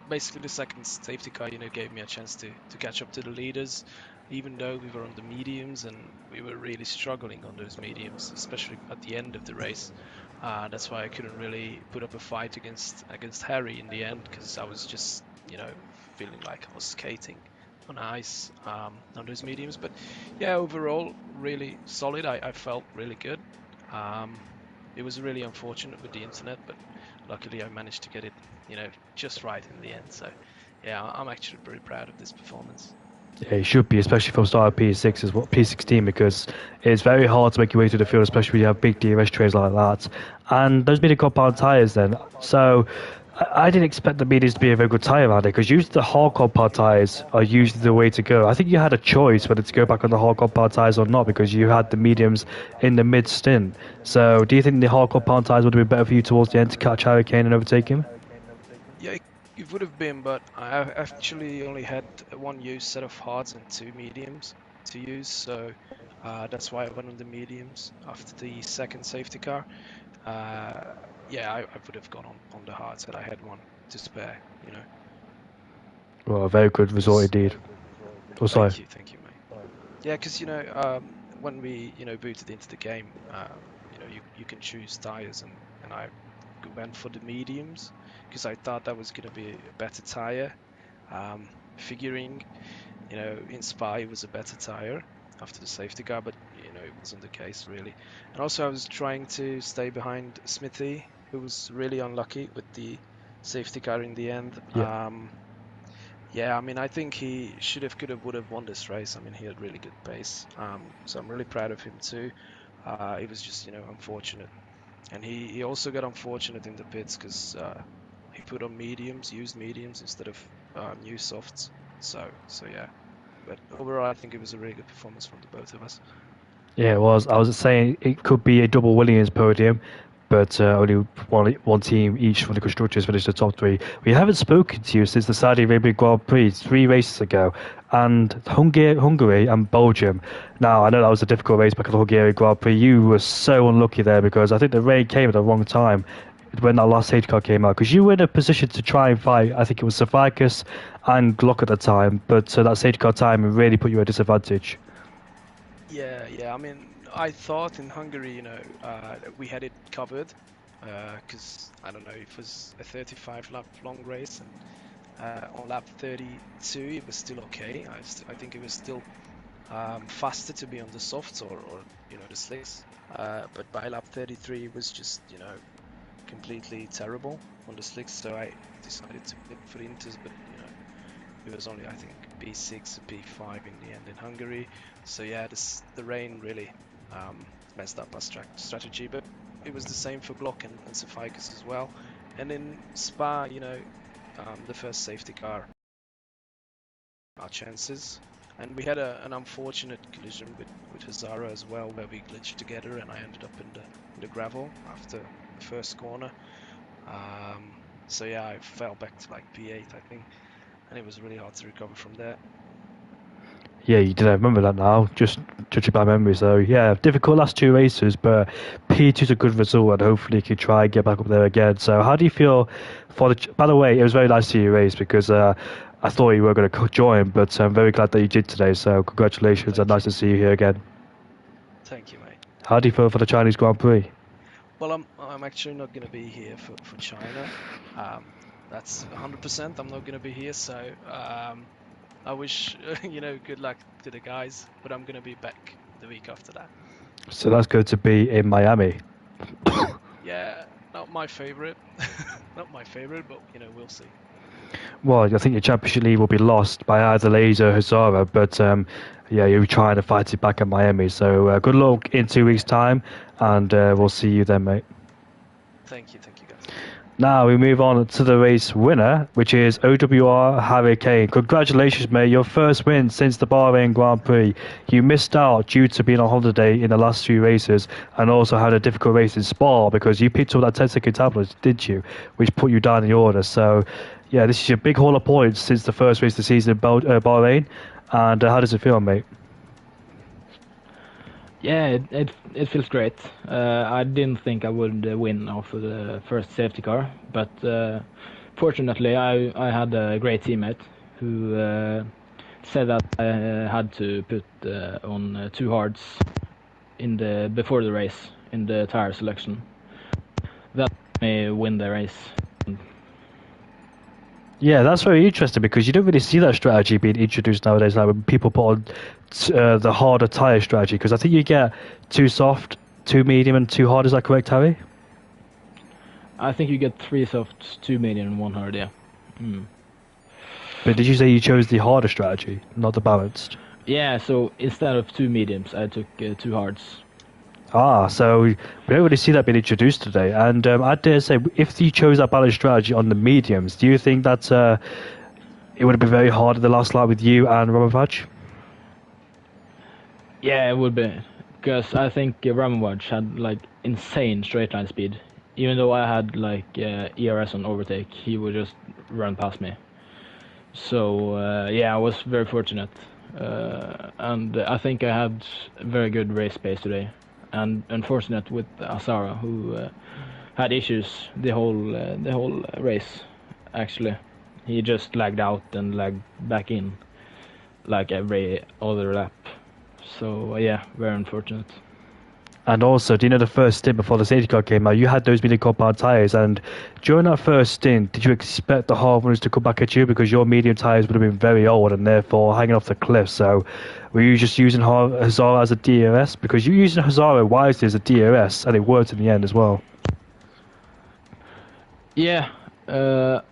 basically the 2nd safety car gave me a chance to catch up to the leaders, even though we were on the mediums and we were really struggling on those mediums, especially at the end of the race. That's why I couldn't really put up a fight against Harry in the end, because I was just feeling like I was skating on ice on those mediums. But yeah, overall really solid. I felt really good. It was really unfortunate with the internet, but luckily I managed to get it just right in the end. So yeah, I'm actually pretty proud of this performance. Yeah, you should be, especially from start of P6 as well, P16, because it's very hard to make your way through the field, especially when you have big DRS trays like that. And those medium compound tyres then. So I didn't expect the mediums to be a very good tyre around it, because usually the hard compound tyres are usually the way to go. I think you had a choice whether to go back on the hard compound tyres or not, because you had the mediums in the mid stint. So do you think the hard compound tyres would have been better for you towards the end to catch Harry Kane and overtake him? Yeah, it would have been, but I actually only had one used set of hards and 2 mediums to use, so that's why I went on the mediums after the second safety car. Yeah, I would have gone on the hards had I had one to spare, you know. Well, a very good result indeed. Oh, sorry. Thank you, mate. Yeah, because when we booted into the game, you can choose tires, and I went for the mediums because I thought that was going to be a better tire. Figuring, in Spa it was a better tire after the safety car, but it wasn't the case really. And also I was trying to stay behind Smithy, who was really unlucky with the safety car in the end. Yeah. Yeah, I mean, I think he could have, would have won this race. I mean, he had really good pace. So I'm really proud of him too. It was just, unfortunate. And he also got unfortunate in the pits because he put on used mediums instead of new softs. So yeah. But overall, I think it was a really good performance from the both of us. Yeah, it was. I was saying it could be a double Williams podium, but only one team each from the constructors finished the top 3. We haven't spoken to you since the Saudi Arabia Grand Prix 3 races ago, and Hungary and Belgium. Now, I know that was a difficult race back at the Hungarian Grand Prix. You were so unlucky there because I think the rain came at the wrong time when that last safety car came out, because you were in a position to try and fight. I think it was Safarkas and Glock at the time, but that safety car time really put you at a disadvantage. Yeah. I mean, I thought in Hungary, we had it covered because I don't know, it was a 35 lap long race, and on lap 32 it was still okay. I think it was still faster to be on the softs or the slicks, but by lap 33 it was just completely terrible on the slicks. So I decided to pit for Inters, but it was only I think P6 and P5 in the end in Hungary. So yeah, the rain really messed up our strategy, but it was the same for Glock and Safarkas as well. And in Spa, the first safety car, our chances. And we had an unfortunate collision with Hazara as well, where we glitched together, and I ended up in the gravel after the first corner. So yeah, I fell back to like P8, I think, and it was really hard to recover from there. Yeah, you did. I remember that now. Just judging by memory. So yeah, difficult last 2 races, but P2's a good result, and hopefully you can try and get back up there again. So how do you feel for the? By the way, it was very nice to see you race because I thought you were going to join, but I'm very glad that you did today. So congratulations, and nice to see you here again. Thank you, mate. How do you feel for the Chinese Grand Prix? Well, I'm actually not going to be here for China. That's 100%. I'm not going to be here, so I wish good luck to the guys, but I'm going to be back the week after that. So that's going to be in Miami. Yeah, not my favorite. Not my favorite, but we'll see. Well, I think your championship lead will be lost by either Laser or Hazara, but yeah, you're trying to fight it back in Miami. So good luck in 2 weeks' time, and we'll see you then, mate. Thank you guys. Now we move on to the race winner, which is OWR Harry Kane. Congratulations, mate. Your first win since the Bahrain Grand Prix. You missed out due to being on holiday in the last 2 races, and also had a difficult race in Spa because you picked up that 10-second tablet, did you? Which put you down in the order. So, yeah, this is your big haul of points since the first race of the season in Bahrain. And how does it feel, mate? Yeah, it feels great. I didn't think I would win after the first safety car, but fortunately I had a great teammate who said that I had to put on 2 hards before the race in the tire selection. That made me win the race. Yeah, that's very interesting because you don't really see that strategy being introduced nowadays. Like when people put on the harder tire strategy, because I think you get 2 soft, 2 medium, and 2 hard. Is that correct, Harry? I think you get 3 soft, 2 medium, and 1 hard. Yeah. But did you say you chose the harder strategy, not the balanced? Yeah, so instead of 2 mediums, I took 2 hards. Ah, so we don't really see that being introduced today. And I dare say, if you chose that balanced strategy on the mediums, do you think that it would have been very hard at the last lap with you and Ramovaj? Yeah, it would be, because I think Ramovaj had like insane straight line speed. Even though I had like ERS on overtake, he would just run past me. So yeah, I was very fortunate, and I think I had very good race pace today. And unfortunate with Azara, who had issues the whole race. Actually, he just lagged out and lagged back in, like every other lap. So yeah, very unfortunate. And also, do you know the first stint before the safety car came out, you had those mini compound tyres, and during that first stint, did you expect the hard runners to come back at you because your medium tyres would have been very old and therefore hanging off the cliff? So, were you just using Hazara as a DRS? Because you're using Hazara wisely as a DRS, and it worked in the end as well. Yeah,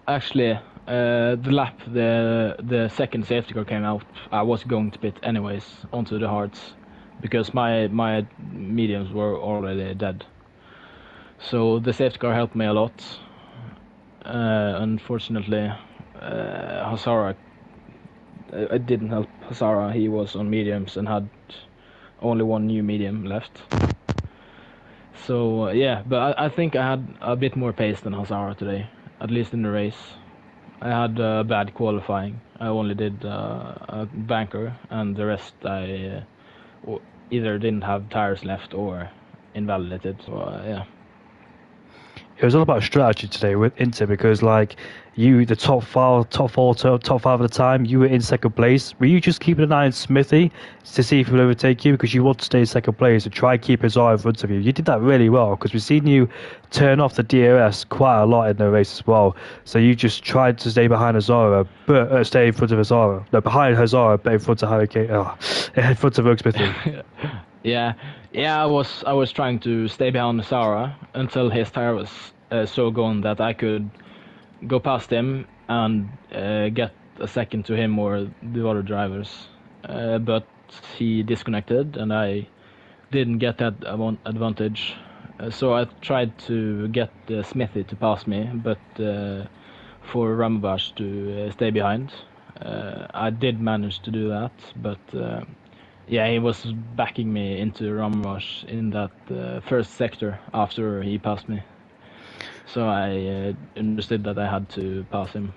actually, the second safety car came out, I was going to pit anyways onto the hards, because my mediums were already dead. So the safety car helped me a lot. Unfortunately, Hazara, it didn't help Hazara. He was on mediums and had only one new medium left. So yeah, but I think I had a bit more pace than Hazara today, at least in the race. I had bad qualifying. I only did a banker, and the rest I either didn't have tires left or invalidated. So yeah. It was all about strategy today with Inter because, like, you, the top five at the time, you were in second place. Were you just keeping an eye on Smithy to see if he would overtake you because you want to stay in second place and try and keep his eye in front of you? You did that really well because we've seen you turn off the DRS quite a lot in the race as well. So you just tried to stay behind Hazara, but stay in front of Hazara. No, behind Hazara, but in front of Hurricane. In front of Rogue Smithy. Yeah, I was trying to stay behind Sarah until his tire was so gone that I could go past him and get a second to him or the other drivers. But he disconnected and I didn't get that advantage. So I tried to get Smithy to pass me, but for Ramovaj to stay behind. I did manage to do that, but yeah, he was backing me into Ramovaj in that first sector after he passed me. So I understood that I had to pass him.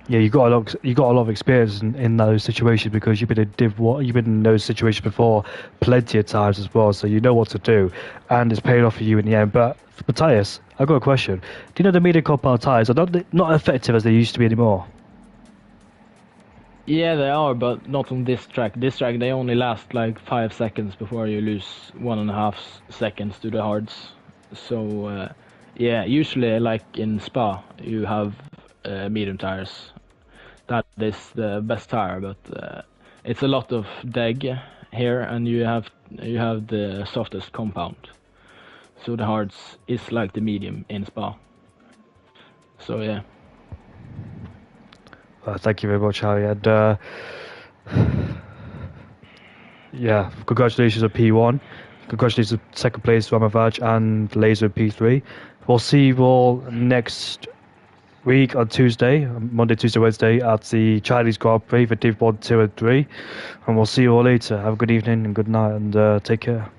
Yeah, you got a lot of experience in those situations because you've been in those situations before plenty of times as well, so you know what to do, and it's paid off for you in the end. But Matthias, I've got a question. Do you know the medium compound tires are not effective as they used to be anymore? Yeah, they are, but not on this track. This track, they only last like 5 seconds before you lose 1.5 seconds to the hards. So, yeah, usually like in Spa, you have medium tires. That is the best tire, but it's a lot of deg here, and you have the softest compound. So the hards is like the medium in Spa. So yeah. Thank you very much, Harry. And yeah, congratulations on P1. Congratulations on second place, Ramovaj and Laser P3. We'll see you all next week on Tuesday, Monday, Tuesday, Wednesday at the Chinese Grand Prix for Div 1, 2 and 3. And we'll see you all later. Have a good evening and good night and take care.